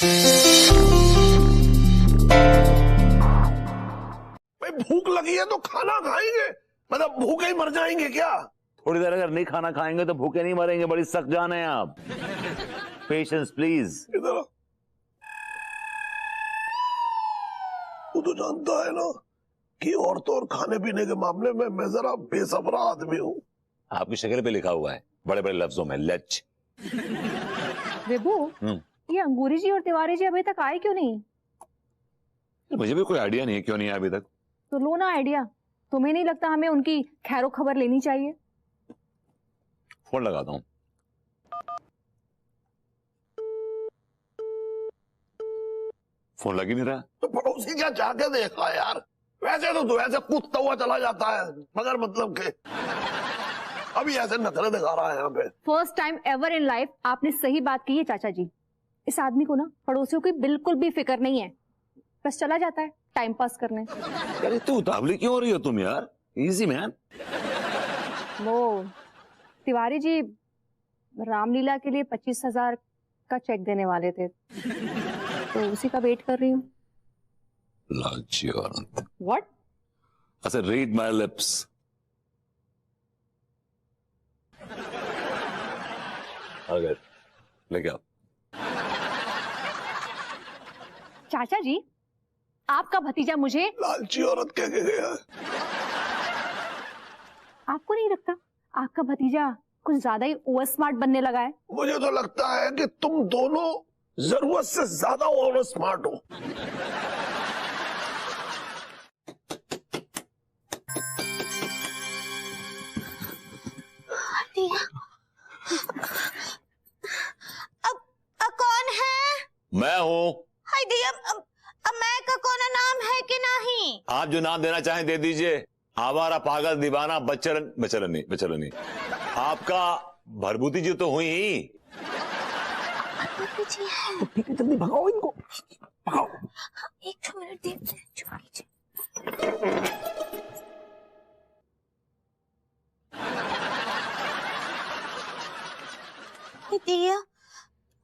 भाई भूख लगी है तो खाना खाएंगे, मतलब भूखे ही मर जाएंगे क्या? थोड़ी देर अगर नहीं खाना खाएंगे तो भूखे नहीं मरेंगे, बड़ी सख्त जान है आप। Patience please. इधर तू तो जानता है ना कि औरतों और खाने पीने के मामले में मैं जरा बेसब्रा आदमी हूँ। आपकी शक्ल पे लिखा हुआ है बड़े बड़े लफ्जों में, लच। विभू, ये अंगूरी जी और तिवारी जी अभी तक आए क्यों नहीं? मुझे भी कोई आइडिया नहीं है क्यों नहीं आया अभी तक। तो लो ना आइडिया। तुम्हें नहीं लगता हमें उनकी खैरो खबर लेनी चाहिए? फोन लगाता हूँ। फोन लग ही नहीं रहा। तो पड़ोसी क्या जाके देखा यार, वैसे तो तू ऐसे कूदता हुआ चला जाता है, मगर मतलब के अभी ऐसे नखरे दिखा रहा है यहाँ पे। First time ever in life आपने सही बात की है चाचा जी। इस आदमी को ना पड़ोसियों की बिल्कुल भी फिक्र नहीं है, बस चला जाता है टाइम पास करने। अरे तू उतावली क्यों हो रही हो तुम यार? Easy man. वो तिवारी जी रामलीला के लिए 25,000 का चेक देने वाले थे, तो उसी का वेट कर रही हूँ। What? I said read my lips. अगर लेके आओ। चाचा जी, आपका भतीजा मुझे लालची औरत कह के गया। आपको नहीं लगता आपका भतीजा कुछ ज्यादा ही ओवर स्मार्ट बनने लगा है? मुझे तो लगता है कि तुम दोनों जरूरत से ज्यादा ओवर स्मार्ट हो। अब कौन है? मैं हूँ। हाय दिया, अब मैं का कौन नाम है कि नहीं? आप जो नाम देना चाहें दे दीजिए। आवारा, पागल, दीवाना, बचरनी। आपका भरभूति जी तो हुई ही। जी है। तो ठीक है, जल्दी भगाओ इनको, भगाओ। एक मिनट देखते हैं। दिया,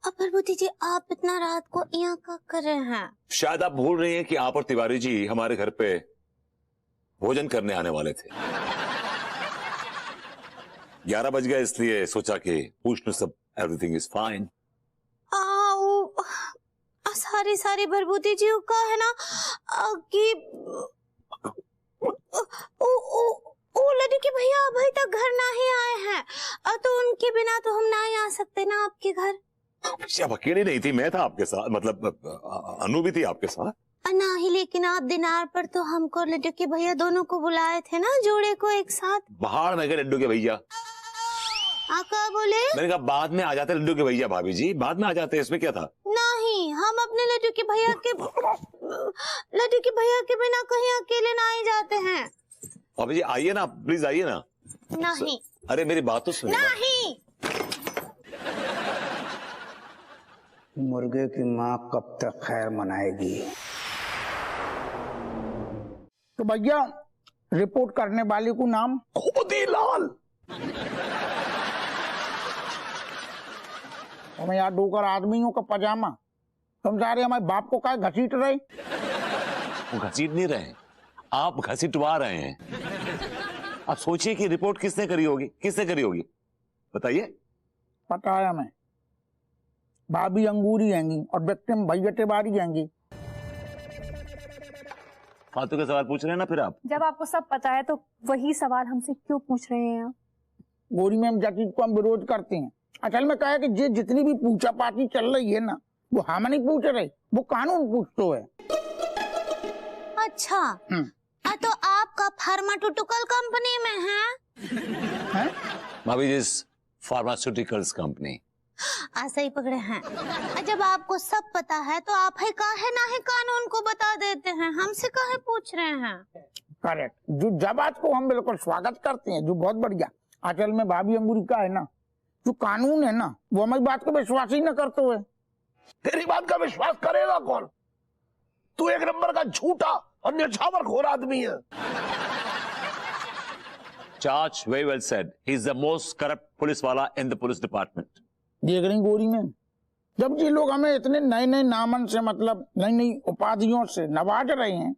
अब भरभूति जी आप इतना रात को यहाँ क्या कर रहे हैं? शायद आप भूल रही हैं कि आप और तिवारी जी हमारे घर पे भोजन करने आने वाले थे। 11 बज गया, इसलिए सोचा कि पूछ लूं सब एवरीथिंग इज फाइन। सारी भरभूति जी का है ना कि लड़की भैया अभी तक घर नहीं आए हैं, तो उनके बिना तो हम नहीं आ सकते ना आपके घर। अब अकेली नहीं थी, मैं था आपके साथ, मतलब अनु भी थी आपके साथ। नहीं, लेकिन आप दिनार पर तो हमको लड्डू के भैया दोनों को बुलाए थे ना, जोड़े को एक साथ। बाहर में गए लड्डू के भैया। आका बोले? मैंने कहा बाद में आ जाते लड्डू के भैया। भाभी जी बाद में आ जाते, इसमें क्या था? नहीं, हम अपने लड्डू के भैया के बिना कहीं अकेले नहीं जाते हैं। भाभी जी आइए ना, प्लीज आइए ना। नहीं। अरे मेरी बात तो सुनिए। नहीं। मुर्गे की माँ कब तक खैर मनाएगी? तो भैया रिपोर्ट करने वाले को नाम खोदीलाल। हमें यार डोकर आदमियों का पजामा, तुम जा रहे हमारे बाप को क्या घसीट रहे? वो घसीट नहीं रहे, आप घसीटवा रहे हैं। आप सोचिए कि रिपोर्ट किसने करी होगी बताइए। पता है हमें, भाभी अंगूरी आएंगी और विक्टिम भैया तिवारी आएंगी। फालतू के सवाल पूछ रहे हैं ना फिर आप। जब आपको सब पता है तो वही सवाल हमसे क्यों पूछ रहे हैं आप? गोरी मैम जिस चीज को हम विरोध करते हैं, असल में कहा है कि जितनी भी पूछा पाती चल रही है ना, वो हम नहीं पूछ रहे, वो कानून पूछते है। अच्छा, तो आपका फार्मास्यूटिकल कंपनी में है? भाभी जी फार्मास्यूटिकल्स कंपनी। सही पकड़े हैं। जब आपको सब पता है तो आप है काहे ना है कानून को बता देते हैं, हमसे काहे पूछ रहे हैं? करेक्ट, जो जवाब को हम बिल्कुल स्वागत करते हैं, जो बहुत बढ़िया। असल में भाभी अंगूरी का है ना, जो कानून है ना, वो हमारी बात को विश्वास ही न करते हुए। तेरी बात का विश्वास करेगा कौन? तू एक नंबर का झूठा और न्यौछावरखोर आदमी है। Charge very well said. He is the most corrupt police वाला in the police department. देख रही गोरी में, जब ये लोग हमें इतने नए नए नामन से मतलब नई नई उपाधियों से नवाज रहे हैं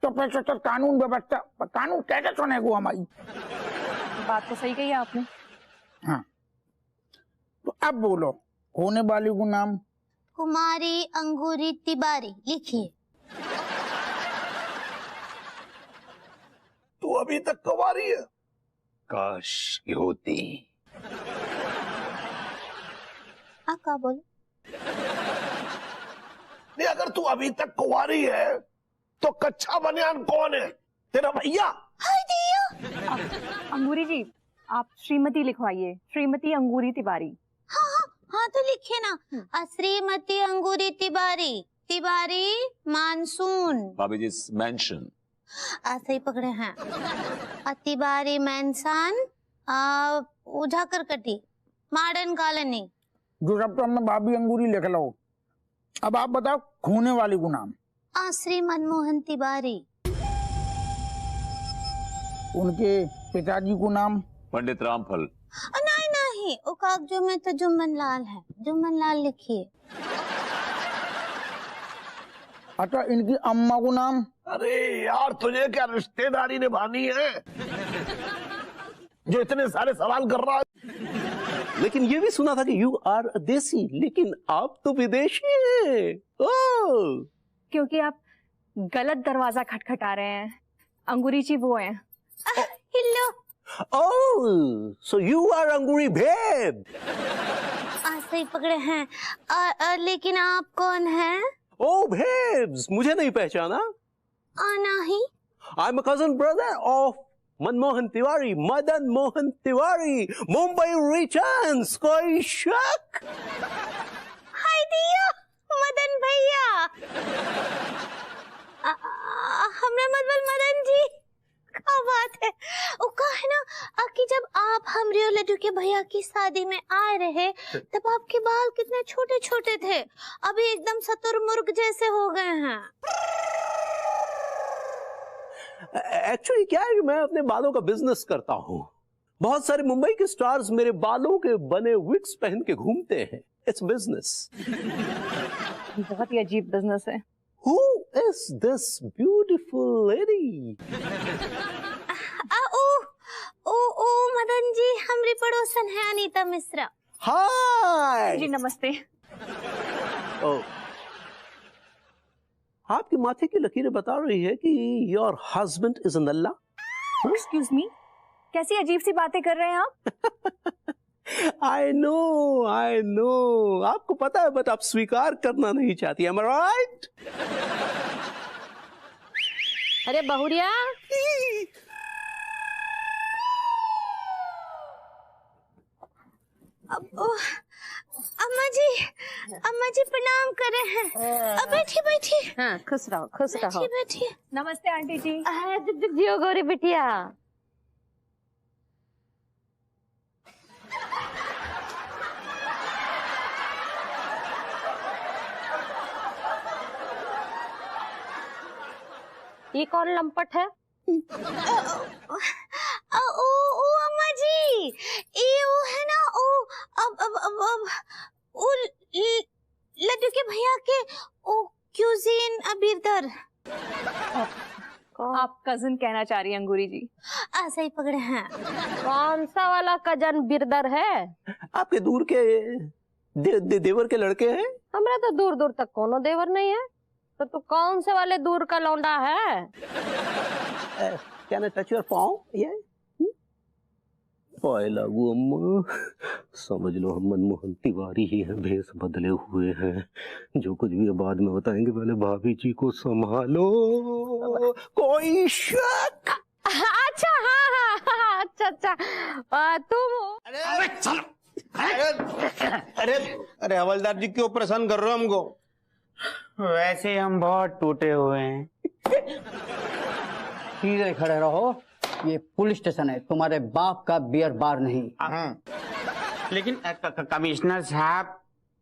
तो फिर सोचो कानून व्यवस्था कानून कैसे सुनेगा हमारी। बात तो सही कही आपने। हाँ तो अब बोलो होने वाली को नाम। कुमारी अंगूरी तिवारी लिखिए। तू अभी तक कुंवारी है? काश की होती। का बोलो। नहीं, अगर तू अभी तक कुंवारी है तो कच्चा बनियान कौन है? तेरा भैया? हाय दिया। अंगूरी जी आप श्रीमती लिखवाइए, श्रीमती अंगूरी तिवारी। हाँ तो लिखे ना, श्रीमती अंगूरी तिवारी, तिवारी मानसून। भाभी जी मेंशन। ऐसे ही पकड़े हैं। तिवारी मैंसान उझा करकटी मॉडर्न कॉलोनी। जो सब तो हमने भाभी अंगूरी लिख लो। अब आप बताओ खोने वाली को नाम। श्री मनमोहन तिवारी। उनके पिताजी को नाम। पंडित रामफल। नहीं नहीं, ओ कागजों में तो जुम्मन लाल है, जुम्मन लाल लिखिए। अच्छा इनकी अम्मा को नाम। अरे यार तुझे क्या रिश्तेदारी निभानी है जो इतने सारे सवाल कर रहा है? लेकिन ये भी सुना था कि यू आर देसी, लेकिन आप तो विदेशी हैं। ओह, क्योंकि आप गलत दरवाजा खटखटा रहे हैं। अंगूरी जी वो हैं। Hello. Oh, so you are Angoori भेद। सही पकड़े हैं। लेकिन आप कौन हैं? ओ भेब्स, मुझे नहीं पहचाना? नहीं। I am a cousin brother of Manmohan Tiwari, Madan Mohan Tiwari, Mumbai returns. कोई शक? हाय दिया मदन भैया। हमरा मतलब मदन जी। क्या बात है? वो कहा है ना कि जब आप हमरे और लड्डू के भैया की शादी में आए रहे तब आपके बाल कितने छोटे छोटे थे, अभी एकदम सतुरमुर्ग जैसे हो गए हैं। एक्चुअली क्या है कि मैं अपने बालों का बिजनेस करता हूँ। बहुत सारे मुंबई के स्टार्स मेरे बालों के बने विग्स पहन के घूमते हैं। It's business. बहुत ही अजीब बिजनेस है। Who is this beautiful lady? ओ मदन जी, हमारी पड़ोसन है अनीता मिश्रा। Hi. जी नमस्ते। Oh. आपके माथे की लकीरें बता रही है कि your husband is a Nalla. Excuse me, कैसी अजीब सी बातें कर रहे हैं आप? आई नो, आपको पता है बट आप स्वीकार करना नहीं चाहती। Am I right? अरे बहुरिया, अम्मा जी प्रणाम कर रहे हैं। बैठिए बैठिए। हाँ खुश रहो खुश रहो। बैठिए। नमस्ते आंटी जी। जियो गौरी बिटिया। ये कौन लंपट है? ओ अम्मा जी, ये वो है ना, ओ लड्डू के भैया के ओ क्यूजीन बिरदर। आप कजिन कहना चाह रही हैं अंगूरी जी? ऐसा ही पकड़े हैं। कौन सा वाला कजन बिरदर है? आपके दूर के देवर के लड़के हैं। हमरा तो दूर दूर तक कोनो देवर नहीं है। तो तू कौन से वाले दूर का लौंडा है? कैन आई टच योर पाँव? ये पाए लागू अम्मा, समझ लो हम मनमोहन तिवारी ही हैं, भेष बदले हुए हैं। जो कुछ भी बाद में बताएंगे, पहले भाभी जी को संभालो। कोई शक? अच्छा हाँ, अच्छा तुम? अरे हवलदार जी क्यों परेशान कर रहे हो हमको? वैसे हम बहुत टूटे हुए हैं। सीधे खड़े रहो, ये पुलिस स्टेशन है, तुम्हारे बाप का बियर बार नहीं। लेकिन कमिश्नर साहब,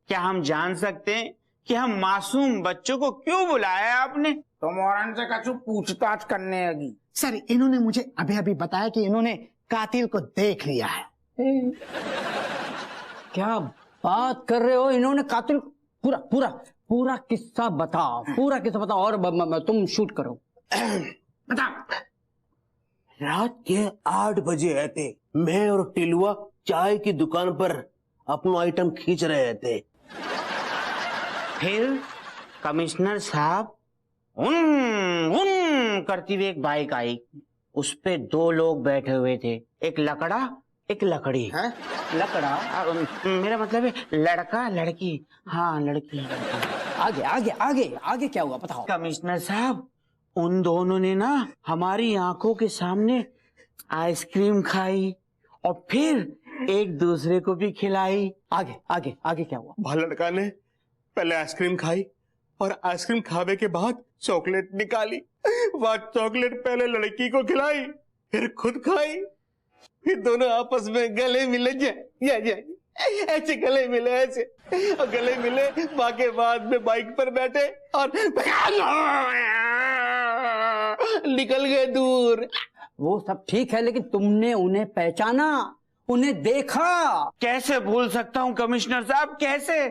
क्या हम जान सकते हैं कि हम मासूम बच्चों को क्यों बुलाया आपने? तुम औरन से कछु पूछताछ करने लगी। सर इन्होंने मुझे अभी अभी बताया कि इन्होंने कातिल को देख लिया है। क्या बात कर रहे हो? इन्होंने कातिल? पूरा पूरा पूरा किस्सा बताओ, पूरा किस्सा बताओ और तुम शूट करो। बता। रात के 8 बजे आए थे, मैं और टिलुआ चाय की दुकान पर अपना आइटम खींच रहे थे। फिर कमिश्नर साहब उन करती हुई एक बाइक आई, उस पे 2 लोग बैठे हुए थे, एक लकड़ा एक लकड़ी। है? लकड़ा? मेरा मतलब है लड़का लड़की। हाँ लड़की। आगे आगे आगे आगे क्या हुआ बताओ। कमिश्नर साहब उन दोनों ने ना हमारी आंखों के सामने आइसक्रीम खाई और फिर एक दूसरे को भी खिलाई। आगे आगे आगे क्या हुआ? वह लड़का ने पहले आइसक्रीम खाई और आइसक्रीम खाने के बाद चॉकलेट निकाली। वह चॉकलेट पहले लड़की को खिलाई, फिर खुद खाई, फिर दोनों आपस में गले मिले ऐसे गले मिले ऐसे, और गले मिले बाकी बाद में बाइक पर बैठे और निकल गए दूर। वो सब ठीक है, लेकिन तुमने उन्हें पहचाना, उन्हें देखा? कैसे भूल सकता हूँ कमिश्नर साहब, कैसे,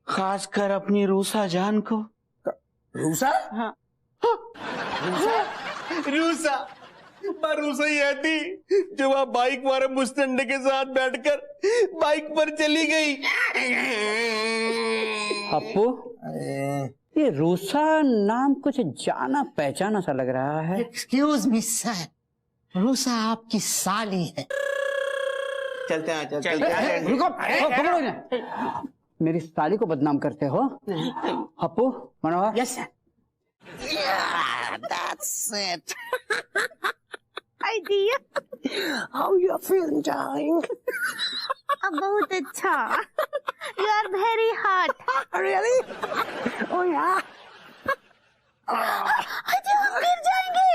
खासकर अपनी रूसा जान को। रूसा? हाँ। रूसा रूसा ही है थी जो वह बाइक वाले मुस्तंडे के साथ बैठकर बाइक पर चली गई। अपू, ये रूसा नाम कुछ जाना पहचाना सा लग रहा है। एक्सक्यूज मी सर, रूसा आपकी साली है। चलते हैं रुको, पकड़ो इन्हें। मेरी साली को बदनाम करते हो? Apu, Manohar. Yes sir. That's it. Idea. How you feeling, darling? अब बहुत अच्छा। You are very hot. Really? Oh yeah. अरे हम गिर जाएंगे।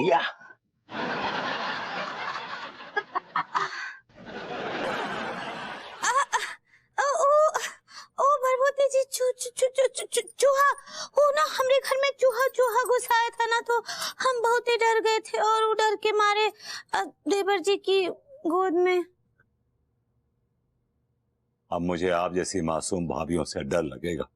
या भरभूति जी, चूहा वो ना हमरे घर में चूहा घुसाया था ना, तो हम बहुत ही डर गए थे और डर के मारे देवर जी की गोद में। अब मुझे आप जैसी मासूम भाभियों से डर लगेगा।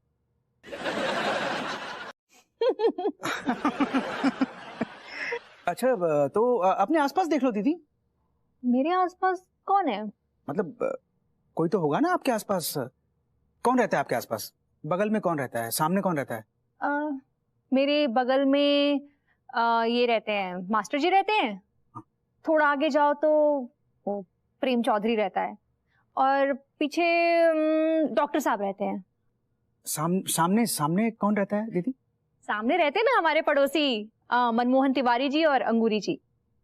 अच्छा, तो अपने आसपास देख लो दीदी। मेरे आसपास कौन है? मतलब कोई तो होगा ना आपके आसपास। कौन रहता है आपके आसपास? बगल में कौन रहता है, सामने कौन रहता है? मेरे बगल में ये रहते हैं, मास्टर जी रहते हैं। थोड़ा आगे जाओ तो वो प्रेम चौधरी रहता है, और पीछे डॉक्टर साहब रहते हैं। सामने सामने कौन रहता है दीदी? सामने रहते हैं ना हमारे पड़ोसी मनमोहन तिवारी जी और अंगूरी जी।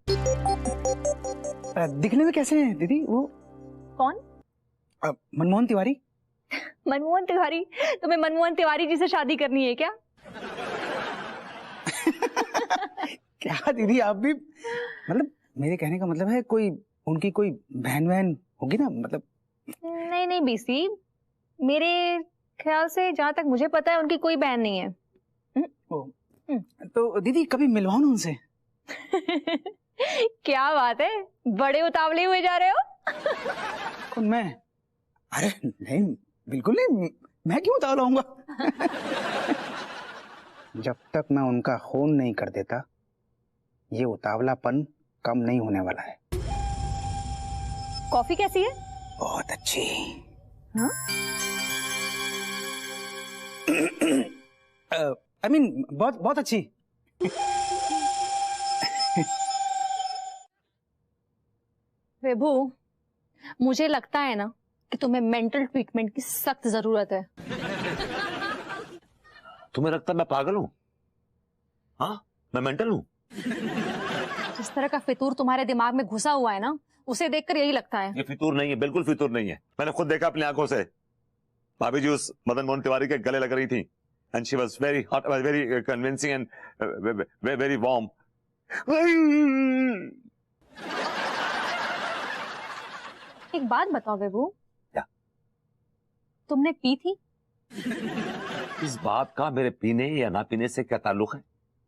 दिखने में कैसे हैं दीदी वो? कौन? मनमोहन तिवारी। मनमोहन तिवारी? तुम्हें मनमोहन तिवारी जी से शादी करनी है क्या? क्या दीदी आप भी, मतलब मेरे कहने का मतलब है कोई उनकी कोई बहन होगी ना, मतलब। नहीं बीसी, मेरे ख्याल से जहाँ तक मुझे पता है उनकी कोई बहन नहीं है। तो दीदी कभी मिलवाओ ना उनसे। क्या बात है, बड़े उतावले हुए जा रहे हो। कौन, मैं? अरे नहीं, बिल्कुल नहीं, मैं क्यों उतावला होऊंगा। जब तक मैं उनका खून नहीं कर देता, ये उतावलापन कम नहीं होने वाला है। कॉफी कैसी है? बहुत अच्छी। हाँ? I mean, बहुत अच्छी। विभू, मुझे लगता है ना कि तुम्हें मेंटल ट्रीटमेंट की सख्त जरूरत है। तुम्हें लगता है मैं पागल हूं? हाँ, मैं मेंटल हूं? जिस तरह का फितूर तुम्हारे दिमाग में घुसा हुआ है ना, उसे देखकर यही लगता है। ये फितूर नहीं है, बिल्कुल फितूर नहीं है। मैंने खुद देखा अपनी आंखों से। भाभी जी उस मदन मोहन तिवारी के गले लग रही थी and she was very hot, very convincing and very warm. एक बात बताओ बेबू, क्या? तुमने पी थी? इस बात का मेरे पीने या ना पीने से क्या ताल्लुक है?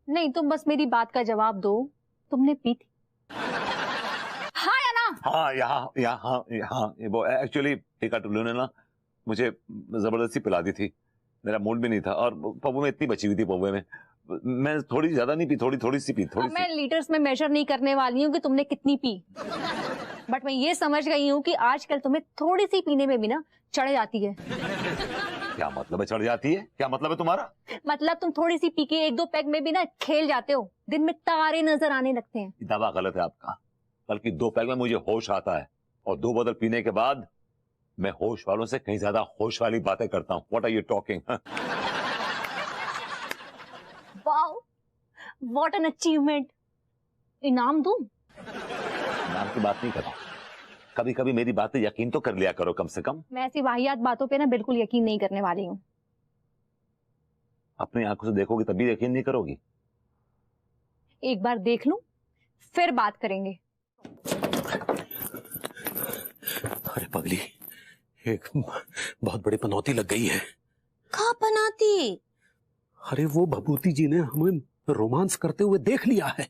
नहीं, तुम बस मेरी बात का जवाब दो, तुमने पी थी? हाँ या ना? हाँ यहाँ वो एक्चुअली टीका टुल्लू ने ना मुझे जबरदस्ती पिला दी थी, मेरा मूड भी नहीं था और पौवे में इतनी बची हुई थी, पौवे में मैं थोड़ी ज्यादा नहीं पी, थोड़ी सी पी, थोड़ी सी। मैं लीटर्स में मेजर नहीं करने वाली हूँ कि तुमने कितनी पी, बट मैं ये समझ गई हूँ कि आजकल तुम्हें थोड़ी सी पीने में भी ना चढ़ जाती है। क्या मतलब है चढ़ जाती है? क्या मतलब है तुम्हारा? मतलब तुम थोड़ी सी पी के एक दो पैग में भी ना खेल जाते हो, दिन में तारे नजर आने लगते हैं। दावा गलत है आपका, बल्कि 2 पैग में मुझे होश आता है और 2 बोतल पीने के बाद मैं होश वालों से कहीं ज्यादा होश वाली बातें करता हूँ। What are you talking? Wow, what an achievement. इनाम दूं? नाम की बात नहीं कर रहा, कभी कभी मेरी बातें यकीन तो कर लिया करो कम से कम। मैं ऐसी वाहियात बातों पे ना बिल्कुल यकीन नहीं करने वाली हूँ। अपनी आंखों से देखोगी तभी यकीन नहीं करोगी। एक बार देख लूं फिर बात करेंगे। अरे पगली, एक बहुत बड़ी पनौती लग गई है। कहाँ पनाती? अरे वो भभूति जी ने हमें रोमांस करते हुए देख लिया है।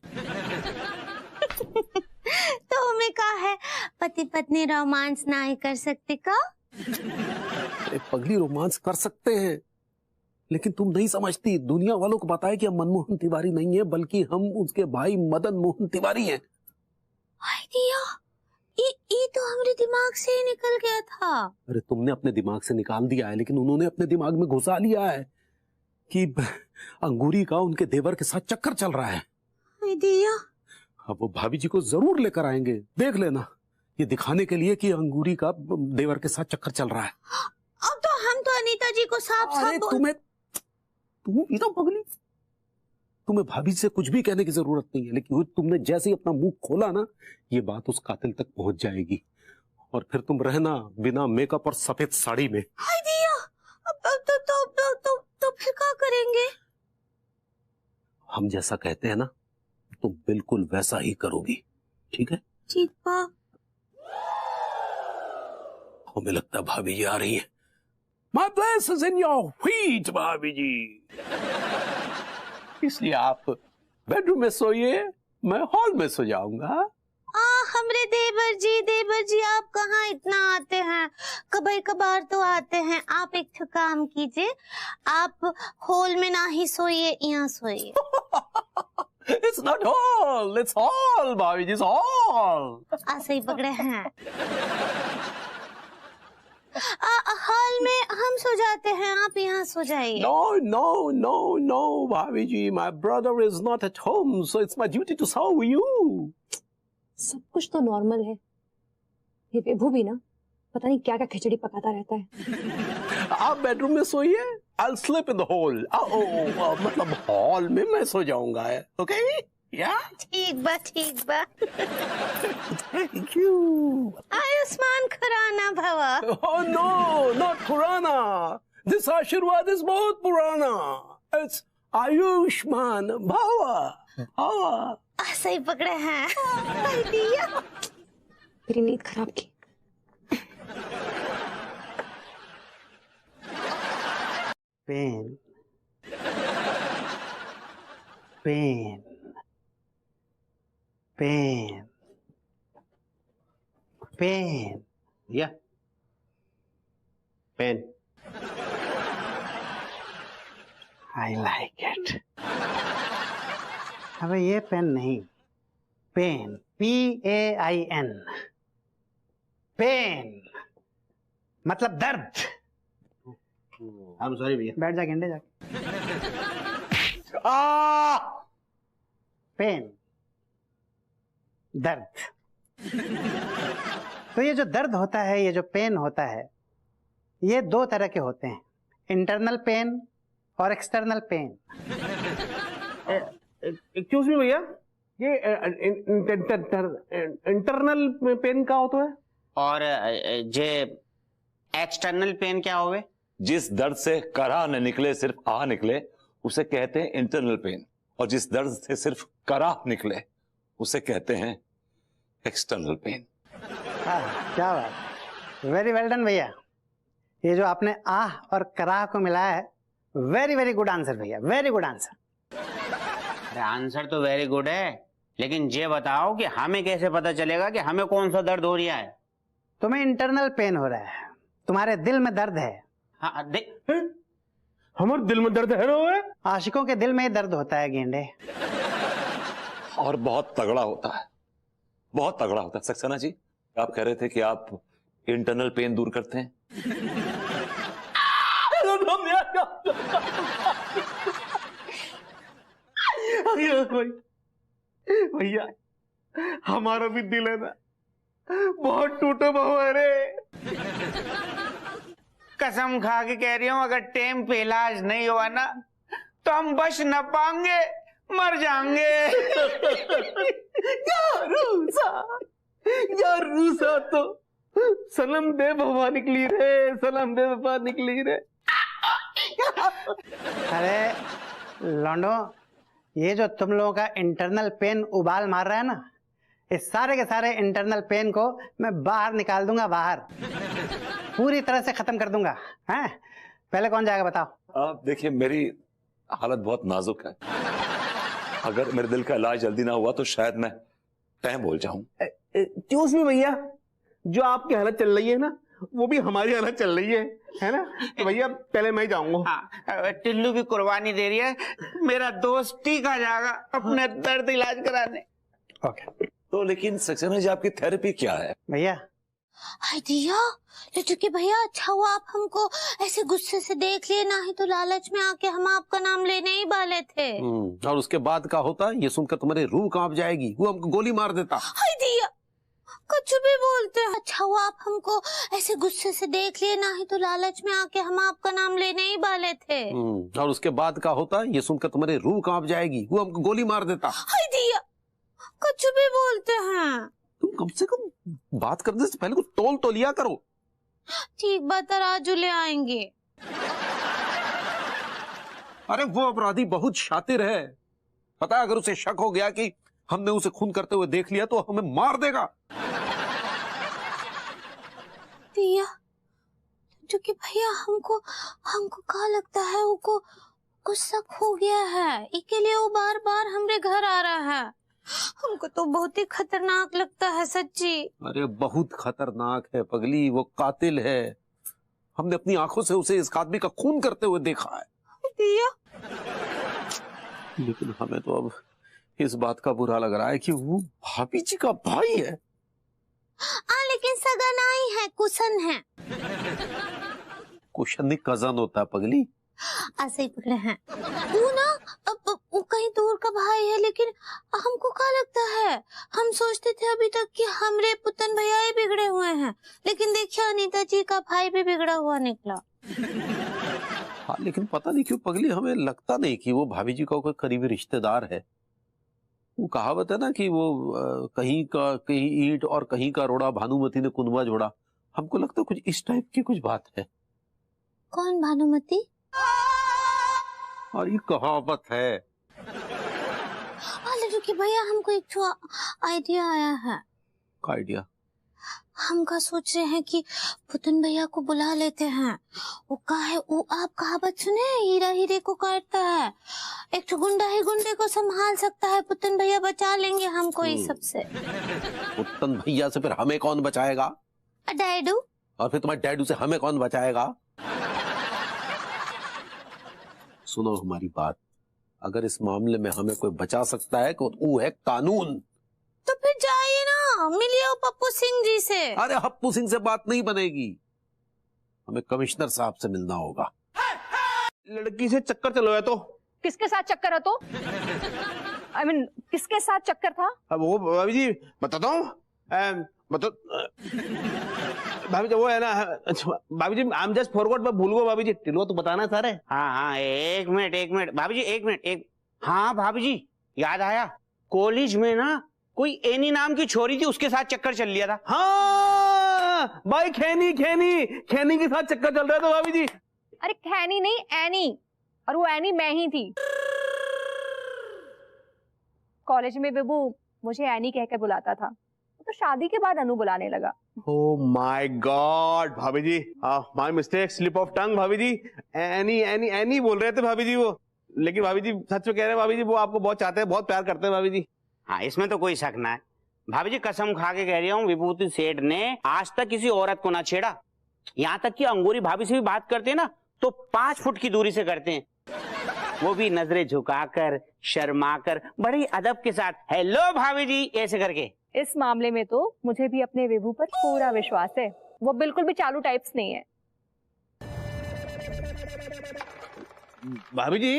तो हमें कहा है पति पत्नी रोमांस ना ही कर सकते का? अरे पगली, रोमांस कर सकते हैं, लेकिन तुम नहीं समझती। दुनिया वालों को पता है कि हम मनमोहन तिवारी नहीं है, बल्कि हम उसके भाई मदन मोहन तिवारी हैं। आइडिया ये तो हमारे दिमाग से ही निकल गया था। अरे तुमने अपने दिमाग से निकाल दिया है, लेकिन उन्होंने अपने दिमाग में घुसा लिया है कि अंगूरी का उनके देवर के साथ चक्कर चल रहा है। आइडिया अब वो भाभी जी को जरूर लेकर आएंगे, देख लेना, ये दिखाने के लिए कि अंगूरी का देवर के साथ चक्कर चल रहा है। अब तो हम तो अनीता जी को साफ साफ तुम एकदम पगली, तुम्हें भाभी से कुछ भी कहने की जरूरत नहीं है, लेकिन तुमने जैसे ही अपना मुंह खोला ना, ये बात उस कातिल तक पहुंच जाएगी और फिर तुम रहना बिना मेकअप और सफेद साड़ी में। तो फिर क्या करेंगे? हम जैसा कहते हैं ना, तुम बिल्कुल वैसा ही करोगी, ठीक है? ठीक बा। हमें लगता है भाभी जी आ रही है। My place is in your feet, भाभी जी। इसलिए आप बेडरूम में सोइए, मैं हॉल में सो जाऊंगा। हमरे देवर जी आप कहाँ इतना आते हैं? कभी कभार तो आते हैं। आप एक काम कीजिए, आप हॉल में ना ही सोइए, यहाँ सोइए। It's not hall, it's hall, भाभी जी, it's hall। ऐसे ही पकड़े हैं। हॉल में हम सो जाते हैं, आप यहाँ सो जाइए। No, भाभी जी, my brother is not at home, so it's my duty to serve you। सब कुछ तो नॉर्मल है, ये विभू भी ना पता नहीं क्या क्या खिचड़ी पकाता रहता है। आप बेडरूम में सोइए, I'll sleep in the hall। मतलब हॉल में मैं सो जाऊंगा, ओके? या ठीक बा। Thank you। आयुष्मान खुराना भवा। Oh no, not Khurana. This आशीर्वाद is बहुत पुराना। It's आयुष्मान भवा। ऐसे ही पकड़े हैं। मेरी नींद खराब की। पेन या पेन। I like it. अबे ये पेन नहीं, पेन, PAIN, पेन मतलब दर्द। I'm sorry भैया। बैठ जा गेंडे जाके। पेन, दर्द। तो ये जो दर्द होता है, ये जो पेन होता है, ये 2 तरह के होते हैं, इंटरनल पेन और एक्सटर्नल पेन। एक्सक्यूज मी भैया, ये इंटरनल पेन का होता है और जे एक्सटर्नल पेन क्या होवे? जिस दर्द से करा न निकले सिर्फ आ निकले उसे कहते हैं इंटरनल पेन, और जिस दर्द से सिर्फ करा निकले उसे कहते हैं एक्सटर्नल पेन। क्या बात, वेरी वेल डन भैया। ये जो आपने आह और कराह को मिलाया है, वेरी वेरी गुड आंसर भैया, वेरी गुड आंसर। अरे आंसर तो वेरी गुड है, लेकिन ये बताओ कि हमें कैसे पता चलेगा कि हमें कौन सा दर्द हो रहा है? तुम्हें इंटरनल पेन हो रहा है, तुम्हारे दिल में दर्द है। हाँ, हमारे दिल में दर्द है ना? आशिकों के दिल में दर्द होता है गेंडे, और बहुत तगड़ा होता है, बहुत तगड़ा होता है। सक्सेना जी, आप कह रहे थे कि आप इंटरनल पेन दूर करते हैं। भैया हमारा भी दिल है ना, बहुत टूटा हुआ है रे। कसम खा के कह रही हूँ, अगर टाइम पे इलाज नहीं हुआ ना तो हम बच न पाएंगे, मर जाएंगे। यार रूसा तो सनम दे भवा निकली रे, सनम दे भवा निकली रे। अरे लौंडो, ये जो तुम लोगों का इंटरनल पेन उबाल मार रहा है ना, इस सारे के सारे इंटरनल पेन को मैं बाहर निकाल दूंगा, बाहर पूरी तरह से खत्म कर दूंगा। हैं? पहले कौन जाएगा बताओ? आप देखिए, मेरी हालत बहुत नाजुक है, अगर मेरे दिल का इलाज जल्दी ना हुआ तो शायद मैं टाइम बोल जाऊं। क्यों उसमें भैया, जो आपकी हालत चल रही है ना, वो भी हमारी हालत चल रही है ना? तो भैया पहले मैं जाऊंगा। हाँ, टिल्लू की कुर्बानी दे रही है, मेरा दोस्त टीका जाएगा अपने दर्द इलाज कराने। ओके। तो लेकिन सक्सेना जी, आपकी थेरेपी क्या है? भैया दिया लड्डू के भैया, अच्छा हुआ आप हमको ऐसे गुस्से से देख लिए, ना ही तो लालच में आके हम आपका नाम लेने ही वाले थे। और उसके बाद का होता, ये सुनकर तुम्हारी रूह कांप जाएगी, वो हमको गोली मार देता। दिया कुछ भी बोलते हैं। अच्छा हुआ आप हमको ऐसे गुस्से से देख लिए, ना ही तो लालच में आके हम आपका नाम लेने ही वाले थे। और उसके बाद का होता, ये सुनकर तुम्हारी रूह कांप जाएगी, वो हमको गोली मार देता। दिया कुछ भी बोलते हैं। तुम कम से कम बात करने से पहले कुछ तोल तो लिया करो। ठीक बात, तराजू ले आएंगे। अरे वो अपराधी बहुत शातिर है, पता है, अगर उसे शक हो गया कि हमने उसे खून करते हुए देख लिया तो हमें मार देगा। दिया लड्डू के भैया, हमको क्या लगता है, वो शक हो गया है, इसके लिए वो बार बार हमरे घर आ रहा है। हमको तो बहुत ही खतरनाक लगता है सच्ची। अरे बहुत खतरनाक है पगली, वो कातिल है। हमने अपनी आंखों से उसे इस आदमी का खून करते हुए देखा है। दिया लेकिन हमें तो अब इस बात का बुरा लग रहा है कि वो भाभी जी का भाई है। लेकिन सगा नहीं है, कुशन है। कुशन कजन होता है पगली। ऐसे ही पकड़े हैं वो ना, अब वो कहीं दूर का भाई है, लेकिन हमको क्या लगता है, हम सोचते थे अभी तक कि हमरे पुतन भैया ही बिगड़े हुए हैं, लेकिन देखिए अनीता जी का भाई भी बिगड़ा हुआ निकला। हाँ, लेकिन पता नहीं क्यों पगली, हमें लगता नहीं कि वो भाभी जी का कोई करीबी रिश्तेदार है। वो कहावत है ना कि वो कहीं का कहीं ईंट और कहीं का रोड़ा, भानुमति ने कुनबा जोड़ा। हमको लगता है कुछ इस टाइप की कुछ बात है। कौन भानुमति? और ये कहावत है। लड्डू के भैया, हमको एक आइडिया आया है। क्या आइडिया? हम का सोच रहे हैं कि पुतन भैया को बुला लेते हैं। वो का है, वो आप कहावत सुने, हीरा हीरे को काटता है। एक तो गुंडा ही गुंडे को संभाल सकता है, पुतन भैया बचा लेंगे हमको इस सब से। पुतन भैया से फिर हमें कौन बचाएगा? डैडू। और फिर तुम्हारे डैडू से हमें कौन बचाएगा? सुनो हमारी बात, अगर इस मामले में हमें कोई बचा सकता है तो वो है कानून। तो फिर जाइए ना, मिलिए पप्पू सिंह जी से। अरे हप्पू सिंह से बात नहीं बनेगी, हमें कमिश्नर साहब से मिलना होगा। लड़की से चक्कर चलो तो। किसके साथ चक्कर है? तो I mean, किसके साथ चक्कर था? अब वो भाभी जी बताता हूँ, भाभी जी वो है ना, भाभी जी आई एम जस्ट फॉरवर्ड, मैं भूल गया भाभी जी, टिलवा तो बताना सारे। हाँ, एक मिनट भाभी जी, एक मिनट। हाँ भाभी जी, याद आया, कॉलेज में ना कोई एनी नाम की छोरी थी, उसके साथ चक्कर चल लिया था। हाँ भाई, खेनी के साथ चक्कर चल रहा था भाभी जी। अरे खैनी नहीं, एनी, और वो एनी मैं ही थी। कॉलेज में विभू मुझे एनी कहकर बुलाता था, तो शादी के बाद अनु बुलाने लगा। Oh my God, भाभी जी, my mistake, slip of tongue भाभी जी। एनी एनी एनी बोल रहे थे भाभी जी वो, लेकिन भाभी जी सच में कह रहे हैं भाभी जी, वो आपको बहुत चाहते हैं, बहुत प्यार करते हैं भाभी जी। हाँ, इसमें तो कोई शक ना है भाभी जी, कसम खा के कह रही हूँ, विभूति सेठ ने आज तक किसी औरत को ना छेड़ा। यहाँ तक कि अंगूरी भाभी से भी बात करते हैं ना, तो 5 फुट की दूरी से करते हैं, वो भी नजरें झुकाकर, शर्माकर, बड़ी अदब के साथ, हेलो भाभी जी ऐसे करके। इस मामले में तो मुझे भी अपने विभू पर पूरा विश्वास है, वो बिल्कुल भी चालू टाइप्स नहीं है। भाभी जी,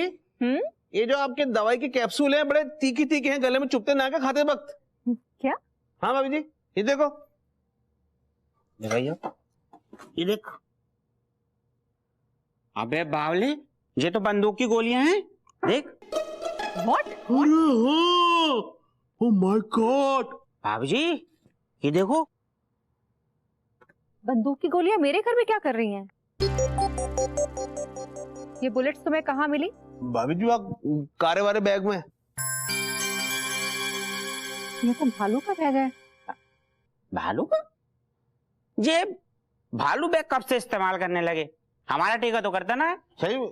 ये जो आपके दवाई के कैप्सूल हैं बड़े तीखे तीखे हैं, गले में चुभते ना क्या खाते वक्त? क्या? हाँ भाभी जी, ये देखो, ये देख। अबे बावले, ये तो बंदूक की गोलियां हैं, देख। What? ओह माय गॉड भाभी जी, ये देखो। बंदूक की गोलियां मेरे घर में क्या कर रही हैं? ये बुलेट्स तुम्हें कहाँ मिली? भाभी जी, आप कारे वाले बैग में। ये तो भालू का बैग है। भालू का? ये भालू बैग कब से इस्तेमाल करने लगे? हमारा टीका तो करता ना है। सही में?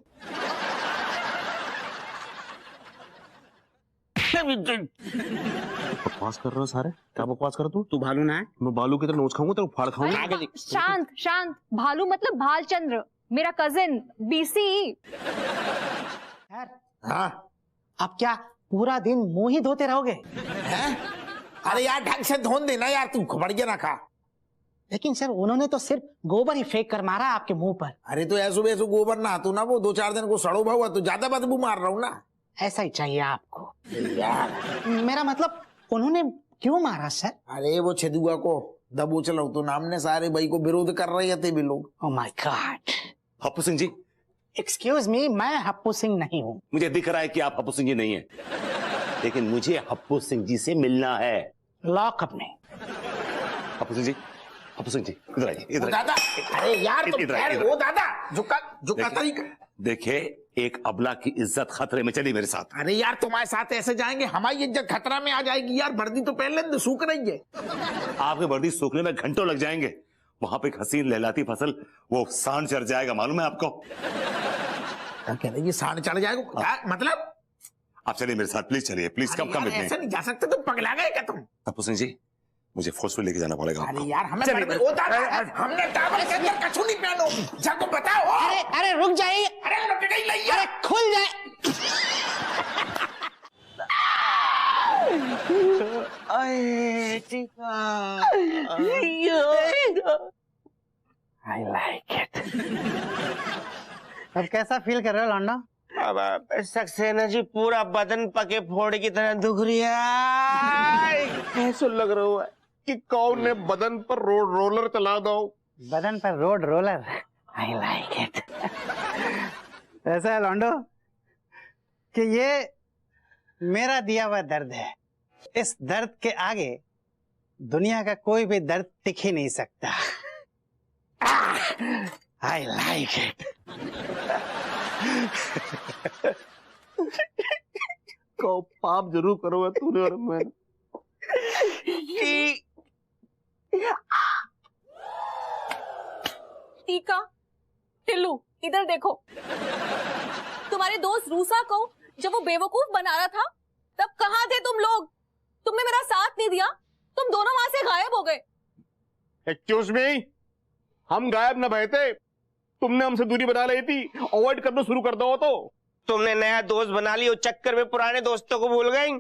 बकवास कर रहे हो सारे, क्या बकवास कर रहा तू भालू ना है? मैं भालू की तरह नोच खाऊंगा, तेरे को फाड़ खाऊंगा। शांत शांत, भालू मतलब भालचंद्र, मेरा कजिन बीसी। हाँ, अब क्या पूरा दिन मुंह ही धोते रहोगे? हैं? अरे यार ढंग से धोन देना यार, तू बढ़िया ना खा। लेकिन सर उन्होंने तो सिर्फ गोबर ही फेंक कर मारा आपके मुंह पर। अरे तो ऐसो वैसो गोबर ना तू ना, वो 2-4 दिन को सड़ो हुआ तो ज्यादा बदबू मार रहा हूँ ना। ऐसा ही चाहिए आपको यार। मेरा मतलब उन्होंने क्यों मारा सर? अरे वो छेदुआ को दबोच लो तो नाम ने सारे भाई को विरोध कर रहे थे भी लोग। Oh my god. Happu Singh ji, excuse me, मैं हप्पू सिंह नहीं हूँ। मुझे दिख रहा है कि आप हप्पू सिंह जी नहीं है, लेकिन मुझे हप्पू सिंह जी से मिलना है। लॉकअप में। हप्पू सिंह जी, हप्पू सिंह जी, इधर आइए, इधर दादा। अरे यार तो खैर वो दादा झुका तरीका। देखिए, एक अबला की इज्जत खतरे में, चली मेरे साथ। अरे यार तुम्हारे साथ ऐसे जाएंगे हमारी इज्जत खतरा में आ जाएगी यार। वर्दी तो पहले सूख रही है। आपके वर्दी सूखने में घंटों लग जाएंगे। वहां पे एक हसीन लहलाती फसल, वो सांड चढ़ जाएगा, मालूम है आपको? क्या कह रहे? ये सांड चढ़ जाएगा? क्या मतलब? आप चलिए मेरे साथ, प्लीज चलिए, प्लीज। कब कम इतने ऐसे नहीं जा सकते, तुम पगला गए क्या तुम? हप्पू सिंह जी, मुझे फोर्सफुल लेके जाना पड़ेगा। अरे यार हमें हमने टावल के अंदर कछु नहीं पहनो, जाको बताओ। अरे रुक जाइए। अरे लुट गई लैया। अरे खुल जाए। I like it. अब कैसा फील कर रहे हो लौंडा? अब सक्सेना जी, पूरा बदन पके फोड़े की तरह दुख रही है। ऐसा लग रहा है कि कौन ने बदन पर रोलर चला दो। बदन पर road roller. I like it. ऐसा है लौंडो कि ये मेरा दिया हुआ दर्द है। इस दर्द के आगे दुनिया का कोई भी दर्द टिक ही नहीं सकता। I like it. को पाप जरूर करोगे तूने और मैं। टीका, टिल्लू, इधर देखो। तुम्हारे दोस्त रूसा को जब वो बेवकूफ बना रहा था, तब कहाँ थे तुम लोग? तुमने मेरा साथ नहीं दिया, तुम दोनों वहां से गायब हो गए। एक्सक्यूज मी, हम गायब न भय थे, तुमने हमसे दूरी बना ली थी। अवॉइड करना शुरू कर दो तो तुमने नया दोस्त बना लिया, चक्कर में पुराने दोस्तों को भूल गई।